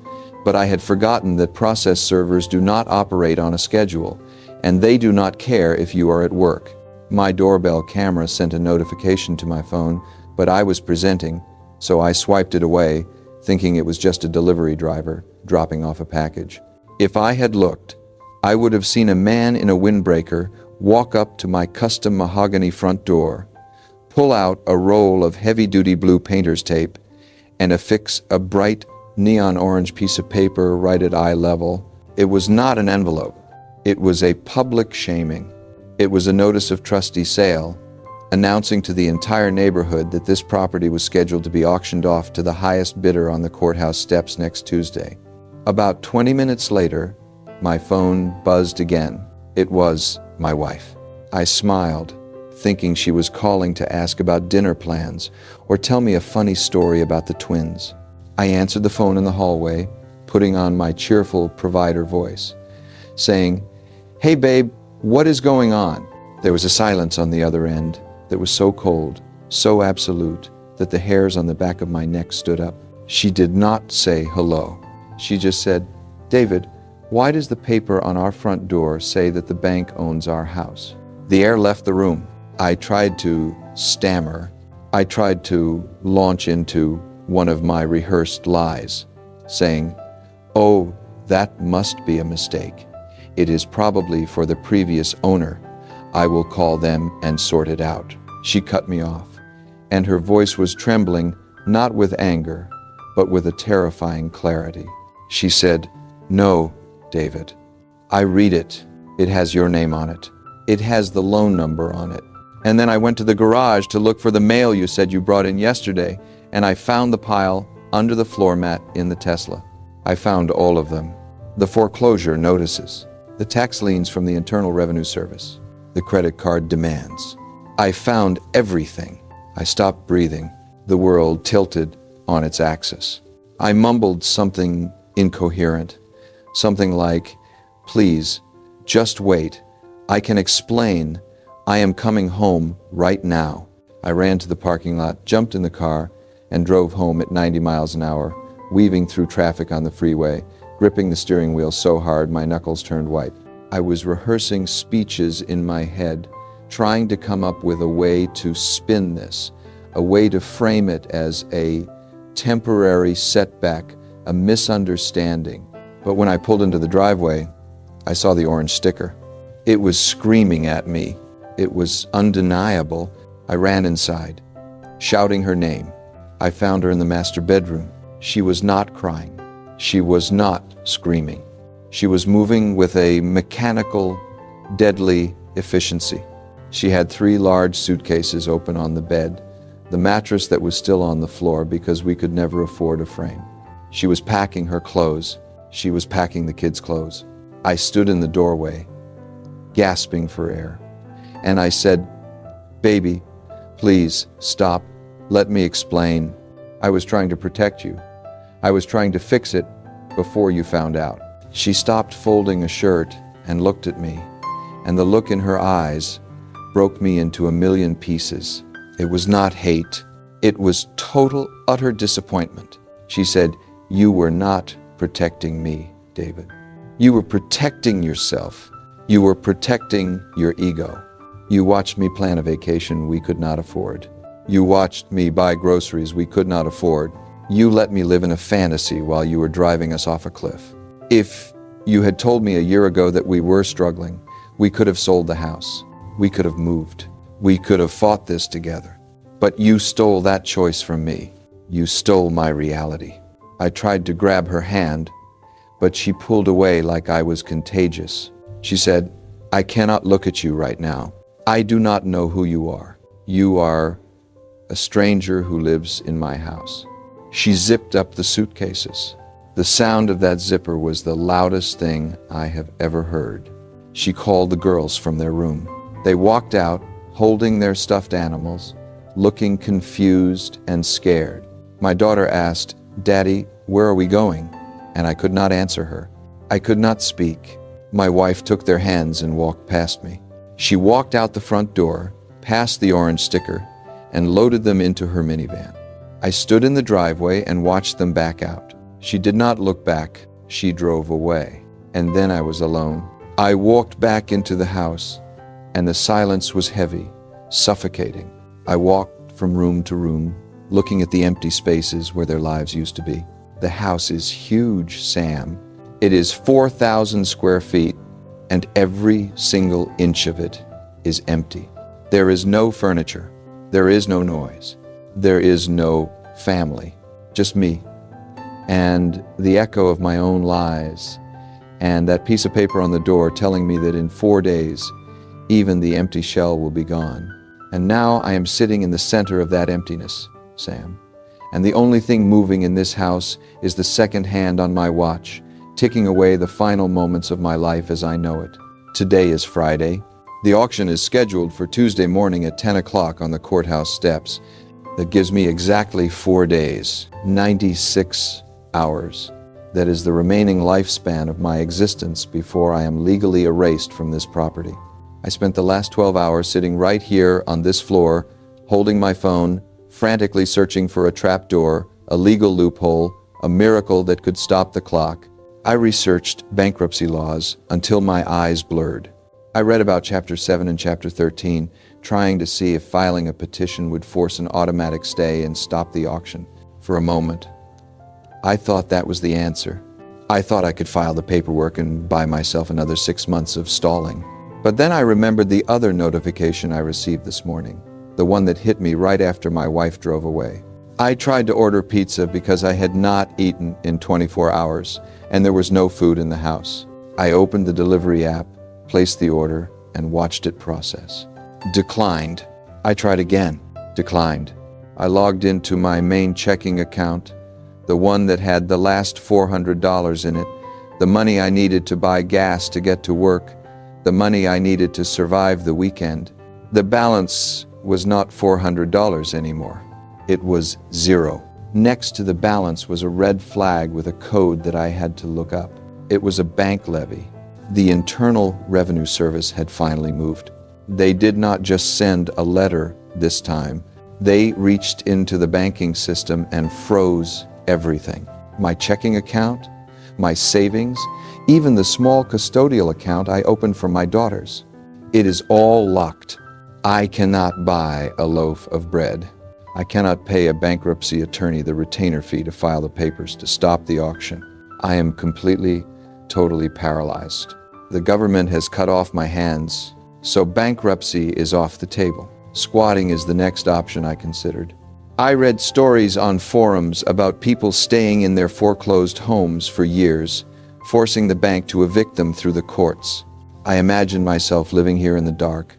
but I had forgotten that process servers do not operate on a schedule, and they do not care if you are at work. My doorbell camera sent a notification to my phone, but I was presenting, so I swiped it away, thinking it was just a delivery driver dropping off a package. If I had looked, I would have seen a man in a windbreaker walk up to my custom mahogany front door, pull out a roll of heavy-duty blue painter's tape, and affix a bright neon orange piece of paper right at eye level. It was not an envelope. It was a public shaming. It was a notice of trustee sale, announcing to the entire neighborhood that this property was scheduled to be auctioned off to the highest bidder on the courthouse steps next Tuesday. About 20 minutes later, my phone buzzed again. It was my wife. I smiled, thinking she was calling to ask about dinner plans or tell me a funny story about the twins. I answered the phone in the hallway, putting on my cheerful provider voice, saying, "Hey babe, what is going on?" There was a silence on the other end that was so cold, so absolute, that the hairs on the back of my neck stood up. She did not say hello. She just said, "David, why does the paper on our front door say that the bank owns our house?" The air left the room. I tried to stammer. I tried to launch into one of my rehearsed lies, saying, "Oh, that must be a mistake. It is probably for the previous owner. I will call them and sort it out." She cut me off, and her voice was trembling, not with anger, but with a terrifying clarity. She said, "No, David. I read it. It has your name on it. It has the loan number on it. And then I went to the garage to look for the mail you said you brought in yesterday, and I found the pile under the floor mat in the Tesla. I found all of them. The foreclosure notices, the tax liens from the Internal Revenue Service, the credit card demands. I found everything." I stopped breathing. The world tilted on its axis. I mumbled something incoherent, something like, "Please, just wait. I can explain. I am coming home right now." I ran to the parking lot, jumped in the car, and drove home at 90 miles an hour, weaving through traffic on the freeway, gripping the steering wheel so hard my knuckles turned white. I was rehearsing speeches in my head, trying to come up with a way to spin this, a way to frame it as a temporary setback, a misunderstanding. But when I pulled into the driveway, I saw the orange sticker. It was screaming at me. It was undeniable. I ran inside, shouting her name. I found her in the master bedroom. She was not crying. She was not screaming. She was moving with a mechanical, deadly efficiency. She had 3 large suitcases open on the bed, the mattress that was still on the floor because we could never afford a frame. She was packing her clothes. She was packing the kids' clothes. I stood in the doorway, gasping for air, and I said, "Baby, please stop. Let me explain. I was trying to protect you. I was trying to fix it before you found out." She stopped folding a shirt and looked at me, and the look in her eyes broke me into a million pieces. It was not hate. It was total, utter disappointment. She said, "You were not protecting me, David. You were protecting yourself. You were protecting your ego. You watched me plan a vacation we could not afford. You watched me buy groceries we could not afford. You let me live in a fantasy while you were driving us off a cliff. If you had told me a year ago that we were struggling, we could have sold the house. We could have moved. We could have fought this together. But you stole that choice from me. You stole my reality." I tried to grab her hand, but she pulled away like I was contagious. She said, "I cannot look at you right now. I do not know who you are. You are a stranger who lives in my house." She zipped up the suitcases. The sound of that zipper was the loudest thing I have ever heard. She called the girls from their room. They walked out, holding their stuffed animals, looking confused and scared. My daughter asked, "Daddy, where are we going?" And I could not answer her. I could not speak. My wife took their hands and walked past me. She walked out the front door, past the orange sticker, and loaded them into her minivan. I stood in the driveway and watched them back out. She did not look back. She drove away. And then I was alone. I walked back into the house, and the silence was heavy, suffocating. I walked from room to room, looking at the empty spaces where their lives used to be. The house is huge, Sam. It is 4,000 square feet, and every single inch of it is empty. There is no furniture. There is no noise. There is no family. Just me and the echo of my own lies, and that piece of paper on the door telling me that in 4 days, even the empty shell will be gone. And now I am sitting in the center of that emptiness, Sam. And the only thing moving in this house is the second hand on my watch, ticking away the final moments of my life as I know it. Today is Friday. The auction is scheduled for Tuesday morning at 10 o'clock on the courthouse steps. That gives me exactly 4 days, 96 hours. That is the remaining lifespan of my existence before I am legally erased from this property. I spent the last 12 hours sitting right here on this floor, holding my phone, frantically searching for a trapdoor, a legal loophole, a miracle that could stop the clock. I researched bankruptcy laws until my eyes blurred. I read about Chapter 7 and Chapter 13, trying to see if filing a petition would force an automatic stay and stop the auction. For a moment, I thought that was the answer. I thought I could file the paperwork and buy myself another 6 months of stalling. But then I remembered the other notification I received this morning, the one that hit me right after my wife drove away. I tried to order pizza because I had not eaten in 24 hours, and there was no food in the house. I opened the delivery app, placed the order, and watched it process. Declined. I tried again. Declined. I logged into my main checking account, the one that had the last $400 in it, the money I needed to buy gas to get to work, the money I needed to survive the weekend. The balance was not $400 anymore. It was 0. Next to the balance was a red flag with a code that I had to look up. It was a bank levy. The Internal Revenue Service had finally moved. They did not just send a letter this time. They reached into the banking system and froze everything. My checking account, my savings, even the small custodial account I opened for my daughters. It is all locked. I cannot buy a loaf of bread. I cannot pay a bankruptcy attorney the retainer fee to file the papers to stop the auction. I am completely, totally paralyzed. The government has cut off my hands, so bankruptcy is off the table. Squatting is the next option I considered. I read stories on forums about people staying in their foreclosed homes for years, forcing the bank to evict them through the courts. I imagined myself living here in the dark,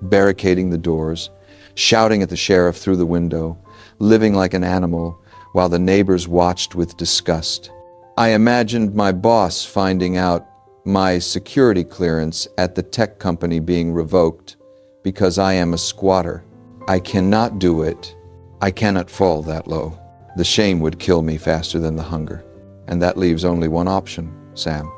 barricading the doors, shouting at the sheriff through the window, living like an animal while the neighbors watched with disgust. I imagined my boss finding out my security clearance at the tech company being revoked because I am a squatter. I cannot do it. I cannot fall that low. The shame would kill me faster than the hunger. And that leaves only one option, Sam.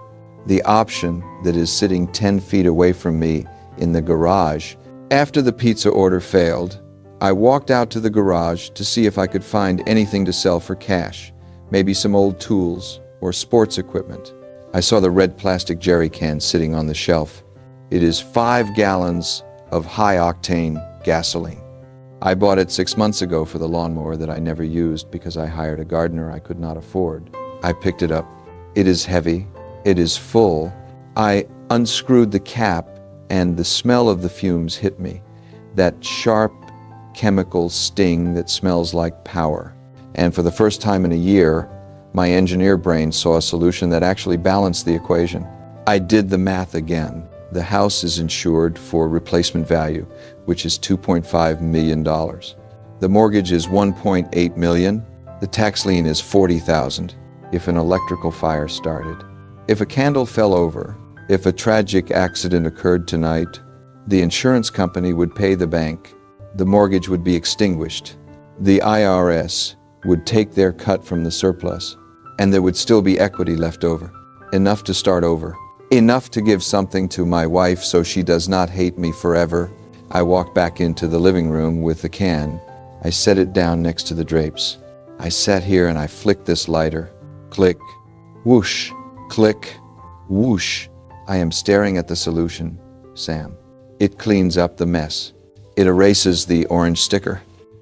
The option that is sitting 10 feet away from me in the garage. After the pizza order failed, I walked out to the garage to see if I could find anything to sell for cash, maybe some old tools or sports equipment. I saw the red plastic jerry can sitting on the shelf. It is 5 gallons of high-octane gasoline. I bought it 6 months ago for the lawnmower that I never used because I hired a gardener I could not afford. I picked it up. It is heavy. It is full. I unscrewed the cap and the smell of the fumes hit me. That sharp chemical sting that smells like power. And for the first time in a year, my engineer brain saw a solution that actually balanced the equation. I did the math again. The house is insured for replacement value, which is $2.5 million. The mortgage is $1.8 million. The tax lien is $40,000 if an electrical fire started. If a candle fell over, if a tragic accident occurred tonight, the insurance company would pay the bank. The mortgage would be extinguished. The IRS would take their cut from the surplus, and there would still be equity left over. Enough to start over. Enough to give something to my wife so she does not hate me forever. I walked back into the living room with the can. I set it down next to the drapes. I sat here and I flicked this lighter. Click, whoosh, click, whoosh. I am staring at the solution, Sam. It cleans up the mess. It erases the orange sticker.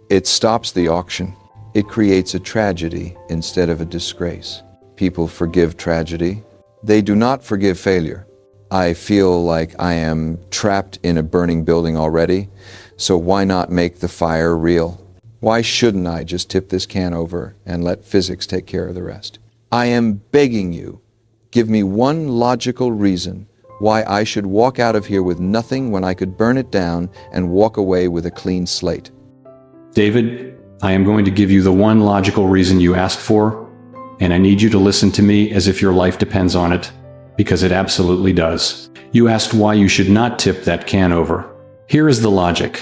It stops the auction. It creates a tragedy instead of a disgrace. People forgive tragedy. They do not forgive failure. I feel like I am trapped in a burning building already, so why not make the fire real? Why shouldn't I just tip this can over and let physics take care of the rest? I am begging you, give me one logical reason why I should walk out of here with nothing when I could burn it down and walk away with a clean slate. David, I am going to give you the one logical reason you asked for, and I need you to listen to me as if your life depends on it, because it absolutely does. You asked why you should not tip that can over. Here is the logic.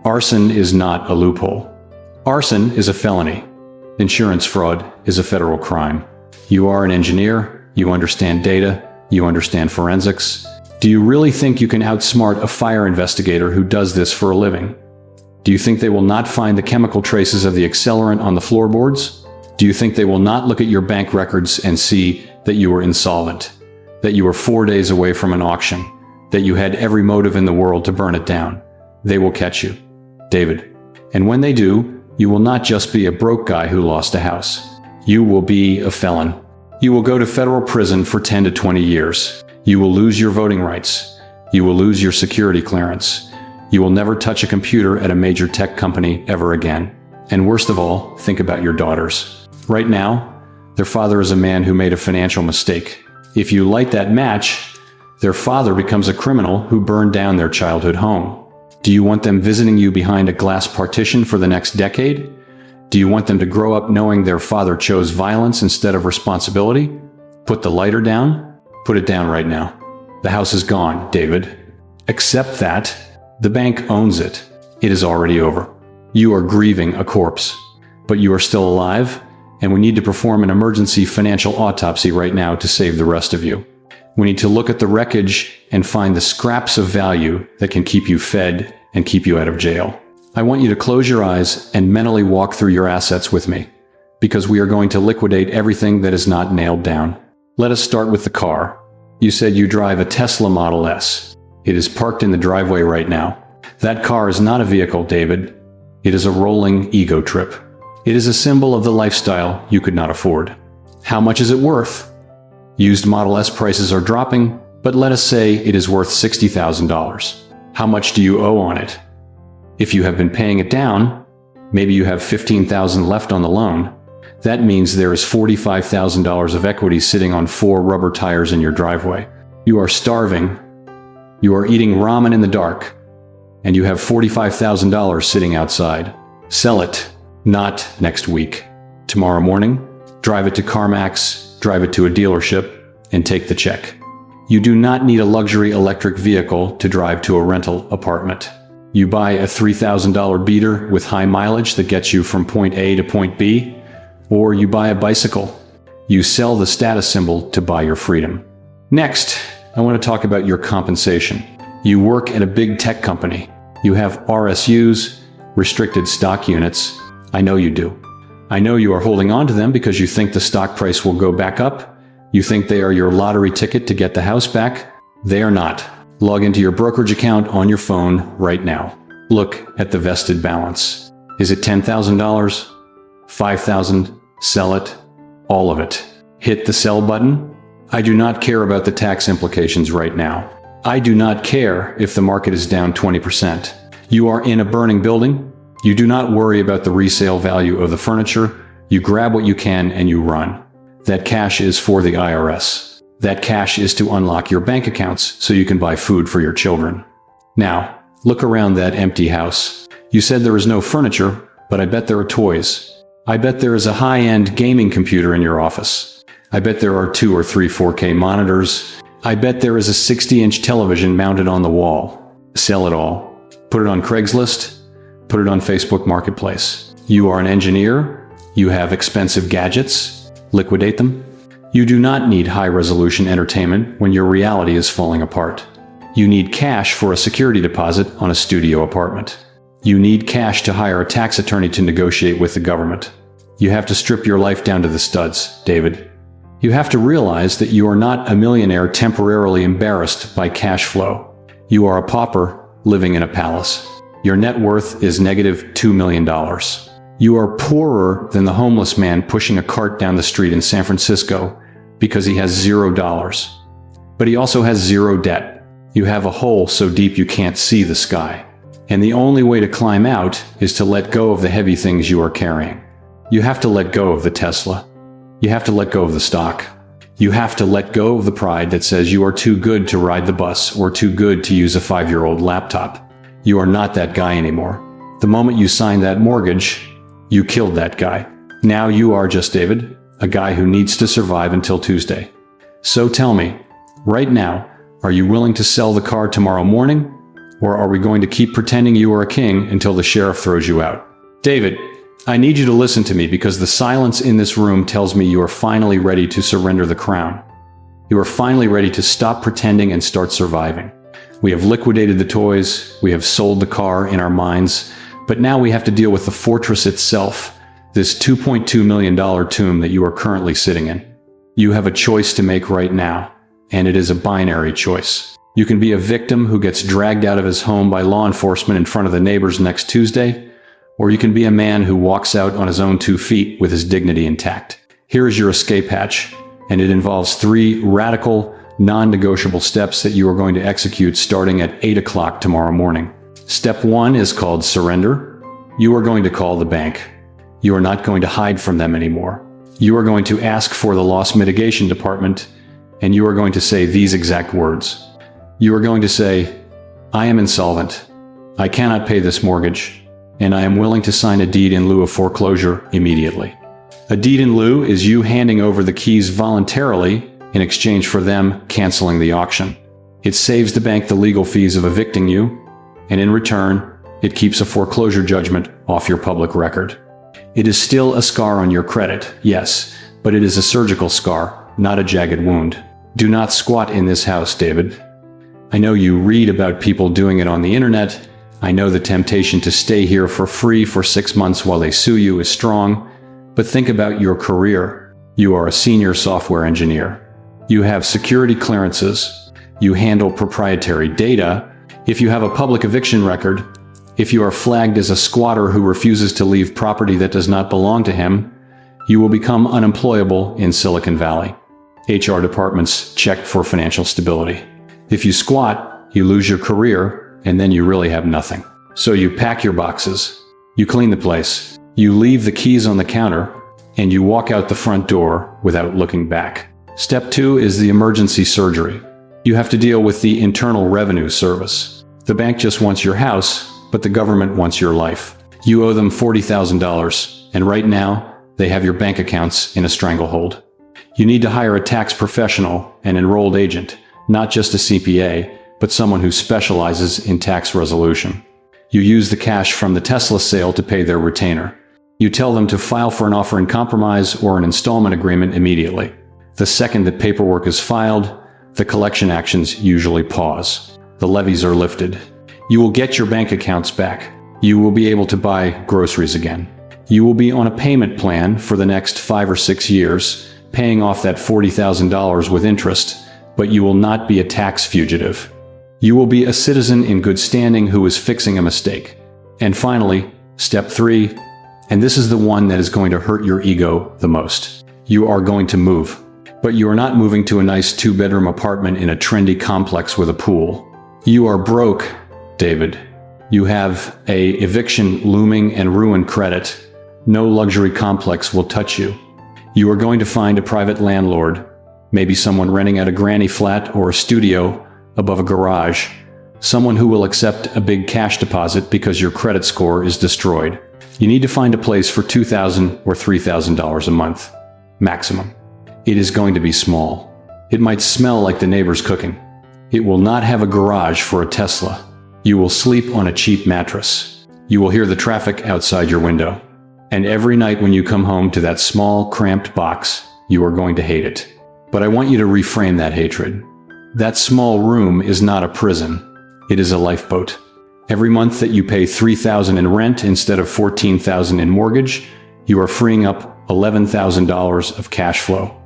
Arson is not a loophole. Arson is a felony. Insurance fraud is a federal crime. You are an engineer, you understand data, you understand forensics. Do you really think you can outsmart a fire investigator who does this for a living? Do you think they will not find the chemical traces of the accelerant on the floorboards? Do you think they will not look at your bank records and see that you were insolvent, that you were 4 days away from an auction, that you had every motive in the world to burn it down? They will catch you, David. And when they do, you will not just be a broke guy who lost a house. You will be a felon. You will go to federal prison for 10 to 20 years. You will lose your voting rights. You will lose your security clearance. You will never touch a computer at a major tech company ever again. And worst of all, think about your daughters. Right now, their father is a man who made a financial mistake. If you light that match, their father becomes a criminal who burned down their childhood home. Do you want them visiting you behind a glass partition for the next decade? Do you want them to grow up knowing their father chose violence instead of responsibility? Put the lighter down? Put it down right now. The house is gone, David. Accept that. The bank owns it. It is already over. You are grieving a corpse, but you are still alive, and we need to perform an emergency financial autopsy right now to save the rest of you. We need to look at the wreckage and find the scraps of value that can keep you fed and keep you out of jail. I want you to close your eyes and mentally walk through your assets with me, because we are going to liquidate everything that is not nailed down. Let us start with the car. You said you drive a Tesla Model S. It is parked in the driveway right now. That car is not a vehicle, David. It is a rolling ego trip. It is a symbol of the lifestyle you could not afford. How much is it worth? Used Model S prices are dropping, But let us say it is worth $60,000. How much do you owe on it? If you have been paying it down, maybe you have $15,000 left on the loan. That means there is $45,000 of equity sitting on 4 rubber tires in your driveway. You are starving. You are eating ramen in the dark. And you have $45,000 sitting outside. Sell it. Not next week. Tomorrow morning, drive it to CarMax, drive it to a dealership, and take the check. You do not need a luxury electric vehicle to drive to a rental apartment. You buy a $3,000 beater with high mileage that gets you from point A to point B, or you buy a bicycle. You sell the status symbol to buy your freedom. Next, I want to talk about your compensation. You work at a big tech company. You have RSUs, restricted stock units. I know you do. I know you are holding on to them because you think the stock price will go back up. You think they are your lottery ticket to get the house back. They are not. Log into your brokerage account on your phone right now. Look at the vested balance. Is it $10,000? $5,000? Sell it. All of it. Hit the sell button. I do not care about the tax implications right now. I do not care if the market is down 20%. You are in a burning building. You do not worry about the resale value of the furniture. You grab what you can and you run. That cash is for the IRS. That cash is to unlock your bank accounts so you can buy food for your children. Now, look around that empty house. You said there is no furniture, but I bet there are toys. I bet there is a high-end gaming computer in your office. I bet there are 2 or 3 4K monitors. I bet there is a 60-inch television mounted on the wall. Sell it all. Put it on Craigslist. Put it on Facebook Marketplace. You are an engineer. You have expensive gadgets. Liquidate them. You do not need high-resolution entertainment when your reality is falling apart. You need cash for a security deposit on a studio apartment. You need cash to hire a tax attorney to negotiate with the government. You have to strip your life down to the studs, David. You have to realize that you are not a millionaire temporarily embarrassed by cash flow. You are a pauper living in a palace. Your net worth is negative $2 million. You are poorer than the homeless man pushing a cart down the street in San Francisco because he has $0. But he also has 0 debt. You have a hole so deep you can't see the sky. And the only way to climb out is to let go of the heavy things you are carrying. You have to let go of the Tesla. You have to let go of the stock. You have to let go of the pride that says you are too good to ride the bus or too good to use a 5-year-old laptop. You are not that guy anymore. The moment you signed that mortgage, you killed that guy. Now you are just David, a guy who needs to survive until Tuesday. So tell me, right now, are you willing to sell the car tomorrow morning? Or are we going to keep pretending you are a king until the sheriff throws you out? David, I need you to listen to me because the silence in this room tells me you are finally ready to surrender the crown. You are finally ready to stop pretending and start surviving. We have liquidated the toys, we have sold the car in our minds, but now we have to deal with the fortress itself, this $2.2 million tomb that you are currently sitting in. You have a choice to make right now, and it is a binary choice. You can be a victim who gets dragged out of his home by law enforcement in front of the neighbors next Tuesday, or you can be a man who walks out on his own 2 feet with his dignity intact. Here is your escape hatch, and it involves 3 radical, non-negotiable steps that you are going to execute starting at 8 o'clock tomorrow morning. Step 1 is called surrender. You are going to call the bank. You are not going to hide from them anymore. You are going to ask for the loss mitigation department, and you are going to say these exact words. You are going to say, I am insolvent. I cannot pay this mortgage, and I am willing to sign a deed in lieu of foreclosure immediately. A deed in lieu is you handing over the keys voluntarily in exchange for them canceling the auction. It saves the bank the legal fees of evicting you, and in return, it keeps a foreclosure judgment off your public record. It is still a scar on your credit, yes, but it is a surgical scar, not a jagged wound. Do not squat in this house, David. I know you read about people doing it on the internet. I know the temptation to stay here for free for 6 months while they sue you is strong, but think about your career. You are a senior software engineer. You have security clearances. You handle proprietary data. If you have a public eviction record, if you are flagged as a squatter who refuses to leave property that does not belong to him, you will become unemployable in Silicon Valley. HR departments check for financial stability. If you squat, you lose your career, and then you really have nothing. So you pack your boxes, you clean the place, you leave the keys on the counter, and you walk out the front door without looking back. Step 2 is the emergency surgery. You have to deal with the Internal Revenue Service. The bank just wants your house, but the government wants your life. You owe them $40,000, and right now, they have your bank accounts in a stranglehold. You need to hire a tax professional, an enrolled agent, not just a CPA, but someone who specializes in tax resolution. You use the cash from the Tesla sale to pay their retainer. You tell them to file for an offer in compromise or an installment agreement immediately. The second that paperwork is filed, the collection actions usually pause. The levies are lifted. You will get your bank accounts back. You will be able to buy groceries again. You will be on a payment plan for the next 5 or 6 years, paying off that $40,000 with interest, but you will not be a tax fugitive. You will be a citizen in good standing who is fixing a mistake. And finally, step 3, and this is the one that is going to hurt your ego the most. You are going to move. But you are not moving to a nice 2-bedroom apartment in a trendy complex with a pool. You are broke, David. You have a eviction looming and ruin credit. No luxury complex will touch you. You are going to find a private landlord, maybe someone renting out a granny flat or a studio above a garage, someone who will accept a big cash deposit because your credit score is destroyed. You need to find a place for $2,000 or $3,000 a month, maximum. It is going to be small. It might smell like the neighbor's cooking. It will not have a garage for a Tesla. You will sleep on a cheap mattress. You will hear the traffic outside your window. And every night when you come home to that small, cramped box, you are going to hate it. But I want you to reframe that hatred. That small room is not a prison. It is a lifeboat. Every month that you pay $3,000 in rent instead of $14,000 in mortgage, you are freeing up $11,000 of cash flow.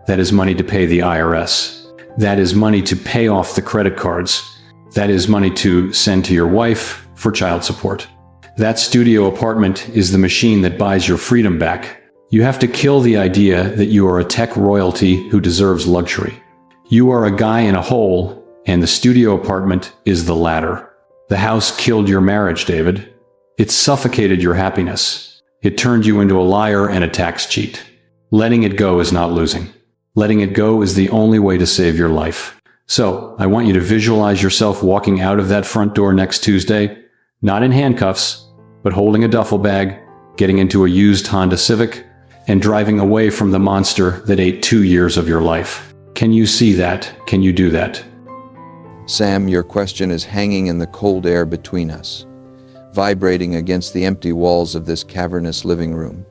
That is money to pay the IRS. That is money to pay off the credit cards. That is money to send to your wife for child support. That studio apartment is the machine that buys your freedom back. You have to kill the idea that you are a tech royalty who deserves luxury. You are a guy in a hole, and the studio apartment is the ladder. The house killed your marriage, David. It suffocated your happiness. It turned you into a liar and a tax cheat. Letting it go is not losing. Letting it go is the only way to save your life. So, I want you to visualize yourself walking out of that front door next Tuesday, not in handcuffs, but holding a duffel bag, getting into a used Honda Civic, and driving away from the monster that ate 2 years of your life. Can you see that? Can you do that? Sam, your question is hanging in the cold air between us, vibrating against the empty walls of this cavernous living room.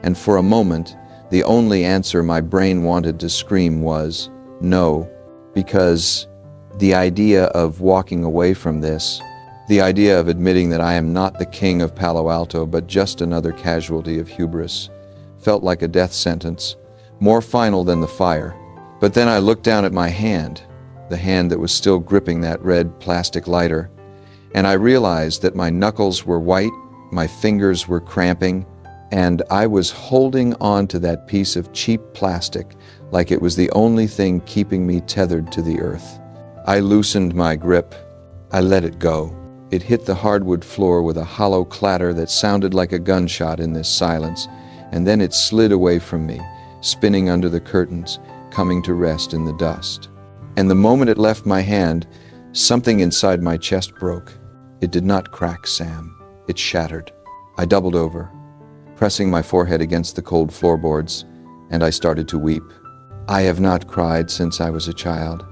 And for a moment, the only answer my brain wanted to scream was no, because the idea of walking away from this, the idea of admitting that I am not the king of Palo Alto, but just another casualty of hubris, felt like a death sentence, more final than the fire. But then I looked down at my hand, the hand that was still gripping that red plastic lighter, and I realized that my knuckles were white, my fingers were cramping, and I was holding on to that piece of cheap plastic like it was the only thing keeping me tethered to the earth. I loosened my grip. I let it go. It hit the hardwood floor with a hollow clatter that sounded like a gunshot in this silence, and then it slid away from me, spinning under the curtains, coming to rest in the dust. And the moment it left my hand, something inside my chest broke. It did not crack, Sam. It shattered. I doubled over, pressing my forehead against the cold floorboards, and I started to weep. I have not cried since I was a child.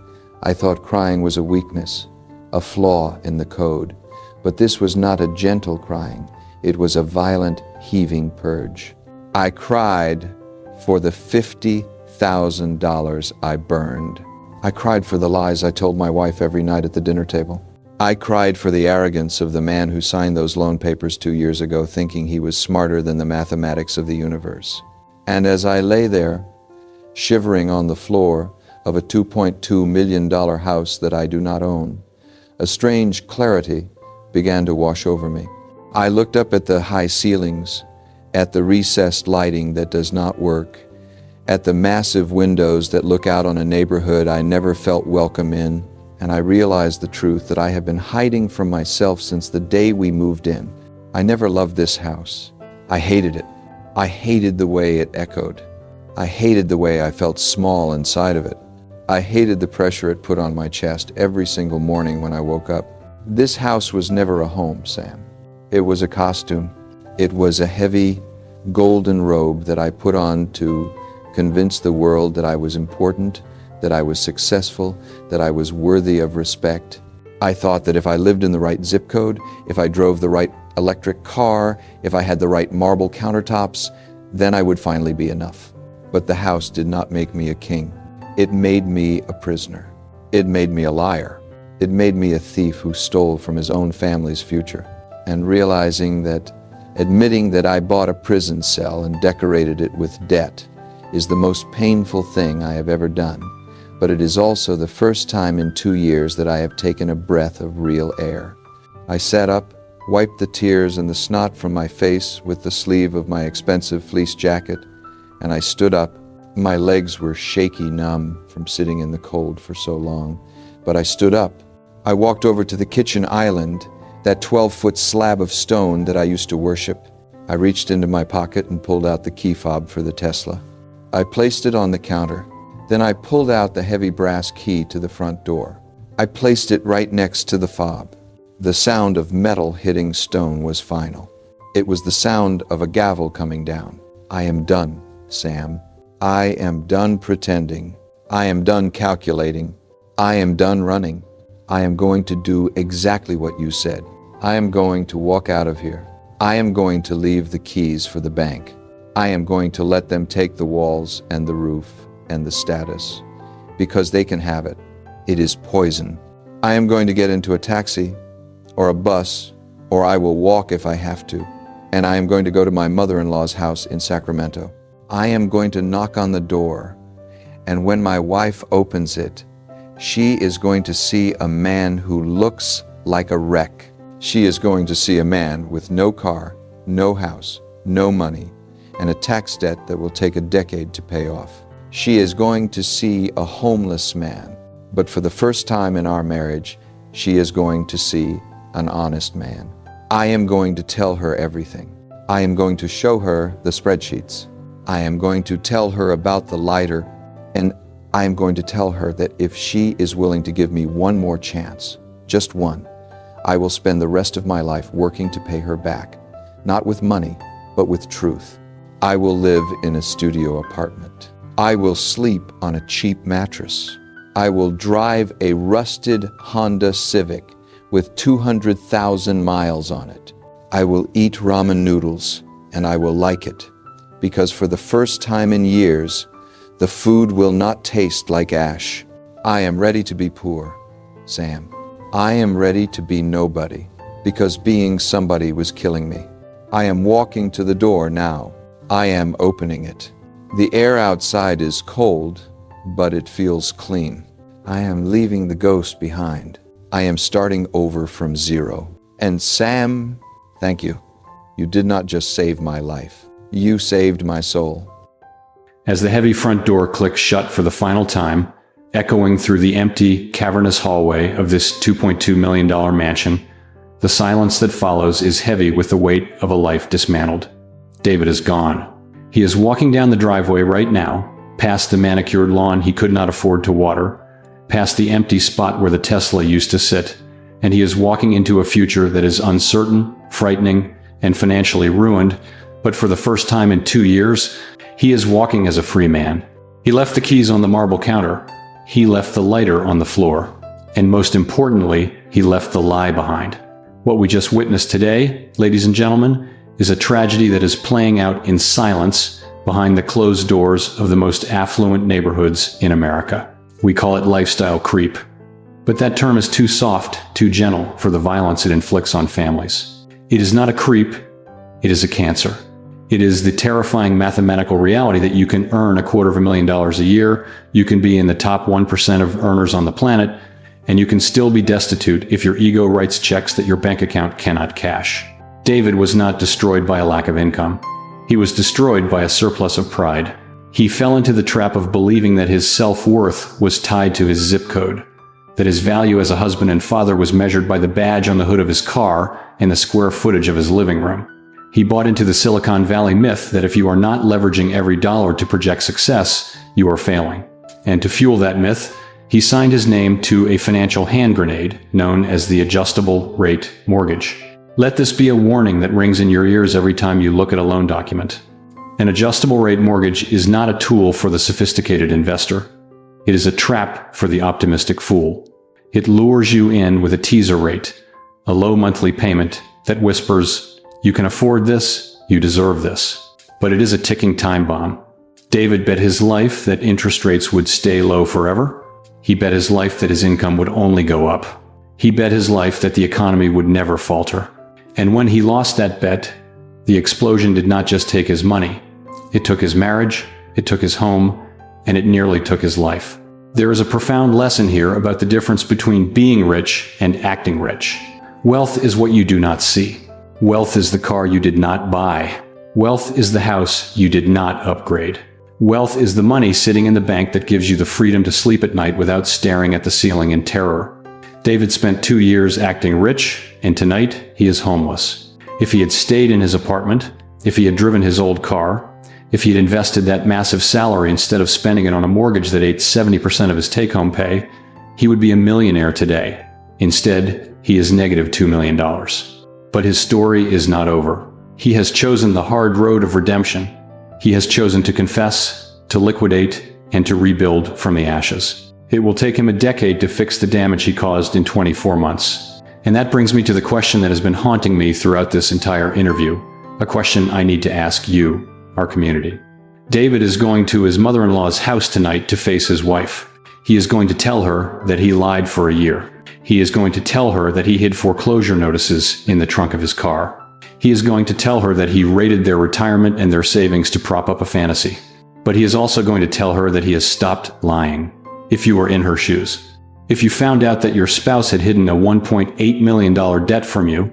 I thought crying was a weakness, a flaw in the code. But this was not a gentle crying. It was a violent, heaving purge. I cried for the $50,000 I burned. I cried for the lies I told my wife every night at the dinner table. I cried for the arrogance of the man who signed those loan papers 2 years ago, thinking he was smarter than the mathematics of the universe. And as I lay there, shivering on the floor of a $2.2 million house that I do not own, a strange clarity began to wash over me. I looked up at the high ceilings, at the recessed lighting that does not work, at the massive windows that look out on a neighborhood I never felt welcome in, and I realized the truth that I have been hiding from myself since the day we moved in. I never loved this house. I hated it. I hated the way it echoed. I hated the way I felt small inside of it. I hated the pressure it put on my chest every single morning when I woke up. This house was never a home, Sam. It was a costume. It was a heavy, golden robe that I put on to convince the world that I was important, that I was successful, that I was worthy of respect. I thought that if I lived in the right zip code, if I drove the right electric car, if I had the right marble countertops, then I would finally be enough. But the house did not make me a king. It made me a prisoner. It made me a liar. It made me a thief who stole from his own family's future. And realizing that, admitting that I bought a prison cell and decorated it with debt is the most painful thing I have ever done. But it is also the first time in 2 years that I have taken a breath of real air. I sat up, wiped the tears and the snot from my face with the sleeve of my expensive fleece jacket, and I stood up. My legs were shaky numb from sitting in the cold for so long, but I stood up. I walked over to the kitchen island, that 12-foot slab of stone that I used to worship. I reached into my pocket and pulled out the key fob for the Tesla. I placed it on the counter. Then I pulled out the heavy brass key to the front door. I placed it right next to the fob. The sound of metal hitting stone was final. It was the sound of a gavel coming down. I am done, Sam. I am done pretending. I am done calculating. I am done running. I am going to do exactly what you said. I am going to walk out of here. I am going to leave the keys for the bank. I am going to let them take the walls and the roof and the status, because they can have it. It is poison. I am going to get into a taxi or a bus, or I will walk if I have to, and I am going to go to my mother-in-law's house in Sacramento. I am going to knock on the door, and when my wife opens it, she is going to see a man who looks like a wreck. She is going to see a man with no car, no house, no money, and a tax debt that will take a decade to pay off. She is going to see a homeless man, but for the first time in our marriage, she is going to see an honest man. I am going to tell her everything. I am going to show her the spreadsheets. I am going to tell her about the lighter, and I am going to tell her that if she is willing to give me one more chance, just one, I will spend the rest of my life working to pay her back, not with money, but with truth. I will live in a studio apartment. I will sleep on a cheap mattress. I will drive a rusted Honda Civic with 200,000 miles on it. I will eat ramen noodles, and I will like it, because for the first time in years, the food will not taste like ash. I am ready to be poor, Sam. I am ready to be nobody, because being somebody was killing me. I am walking to the door now. I am opening it. The air outside is cold, but it feels clean. I am leaving the ghost behind. I am starting over from zero. And Sam, thank you. You did not just save my life. You saved my soul. As the heavy front door clicks shut for the final time, echoing through the empty, cavernous hallway of this $2.2 million mansion, the silence that follows is heavy with the weight of a life dismantled. David is gone. He is walking down the driveway right now, past the manicured lawn he could not afford to water, past the empty spot where the Tesla used to sit, and he is walking into a future that is uncertain, frightening, and financially ruined, but for the first time in 2 years, he is walking as a free man. He left the keys on the marble counter. He left the lighter on the floor. And most importantly, he left the lie behind. What we just witnessed today, ladies and gentlemen, is a tragedy that is playing out in silence behind the closed doors of the most affluent neighborhoods in America. We call it lifestyle creep. But that term is too soft, too gentle for the violence it inflicts on families. It is not a creep, it is a cancer. It is the terrifying mathematical reality that you can earn $250,000 a year, you can be in the top 1% of earners on the planet, and you can still be destitute if your ego writes checks that your bank account cannot cash. David was not destroyed by a lack of income. He was destroyed by a surplus of pride. He fell into the trap of believing that his self-worth was tied to his zip code. that his value as a husband and father was measured by the badge on the hood of his car and the square footage of his living room. He bought into the Silicon Valley myth that if you are not leveraging every dollar to project success, you are failing. And to fuel that myth, he signed his name to a financial hand grenade known as the adjustable rate mortgage. Let this be a warning that rings in your ears every time you look at a loan document. An adjustable rate mortgage is not a tool for the sophisticated investor. It is a trap for the optimistic fool. It lures you in with a teaser rate, a low monthly payment that whispers, "You can afford this, you deserve this." But it is a ticking time bomb. David bet his life that interest rates would stay low forever. He bet his life that his income would only go up. He bet his life that the economy would never falter. And when he lost that bet, the explosion did not just take his money. It took his marriage, it took his home, and it nearly took his life. There is a profound lesson here about the difference between being rich and acting rich. Wealth is what you do not see. Wealth is the car you did not buy. Wealth is the house you did not upgrade. Wealth is the money sitting in the bank that gives you the freedom to sleep at night without staring at the ceiling in terror. David spent 2 years acting rich, and tonight he is homeless. If he had stayed in his apartment, if he had driven his old car, if he had invested that massive salary instead of spending it on a mortgage that ate 70% of his take-home pay, he would be a millionaire today. Instead, he is negative $2 million. But his story is not over. He has chosen the hard road of redemption. He has chosen to confess, to liquidate, and to rebuild from the ashes. It will take him a decade to fix the damage he caused in 24 months. And that brings me to the question that has been haunting me throughout this entire interview, a question I need to ask you, our community. David is going to his mother-in-law's house tonight to face his wife. He is going to tell her that he lied for a year. He is going to tell her that he hid foreclosure notices in the trunk of his car. He is going to tell her that he raided their retirement and their savings to prop up a fantasy. But he is also going to tell her that he has stopped lying. If you were in her shoes, if you found out that your spouse had hidden a $1.8 million debt from you,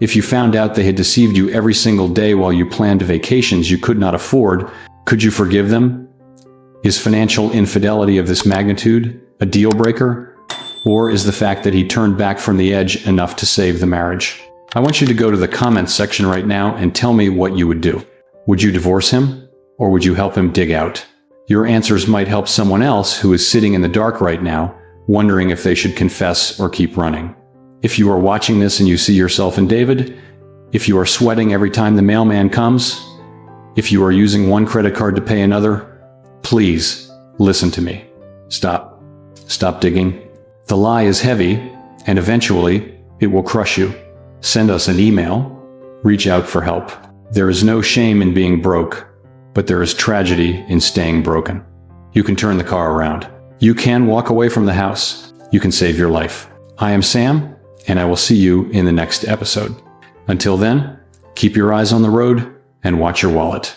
if you found out they had deceived you every single day while you planned vacations you could not afford, could you forgive them? Is financial infidelity of this magnitude a deal breaker? Or is the fact that he turned back from the edge enough to save the marriage? I want you to go to the comments section right now and tell me what you would do. Would you divorce him? Or would you help him dig out? Your answers might help someone else who is sitting in the dark right now, wondering if they should confess or keep running. If you are watching this and you see yourself in David, if you are sweating every time the mailman comes, if you are using one credit card to pay another, please listen to me. Stop. Stop digging. The lie is heavy, and eventually it will crush you. Send us an email. Reach out for help. There is no shame in being broke, but there is tragedy in staying broken. You can turn the car around. You can walk away from the house. You can save your life. I am Sam, and I will see you in the next episode. Until then, keep your eyes on the road and watch your wallet.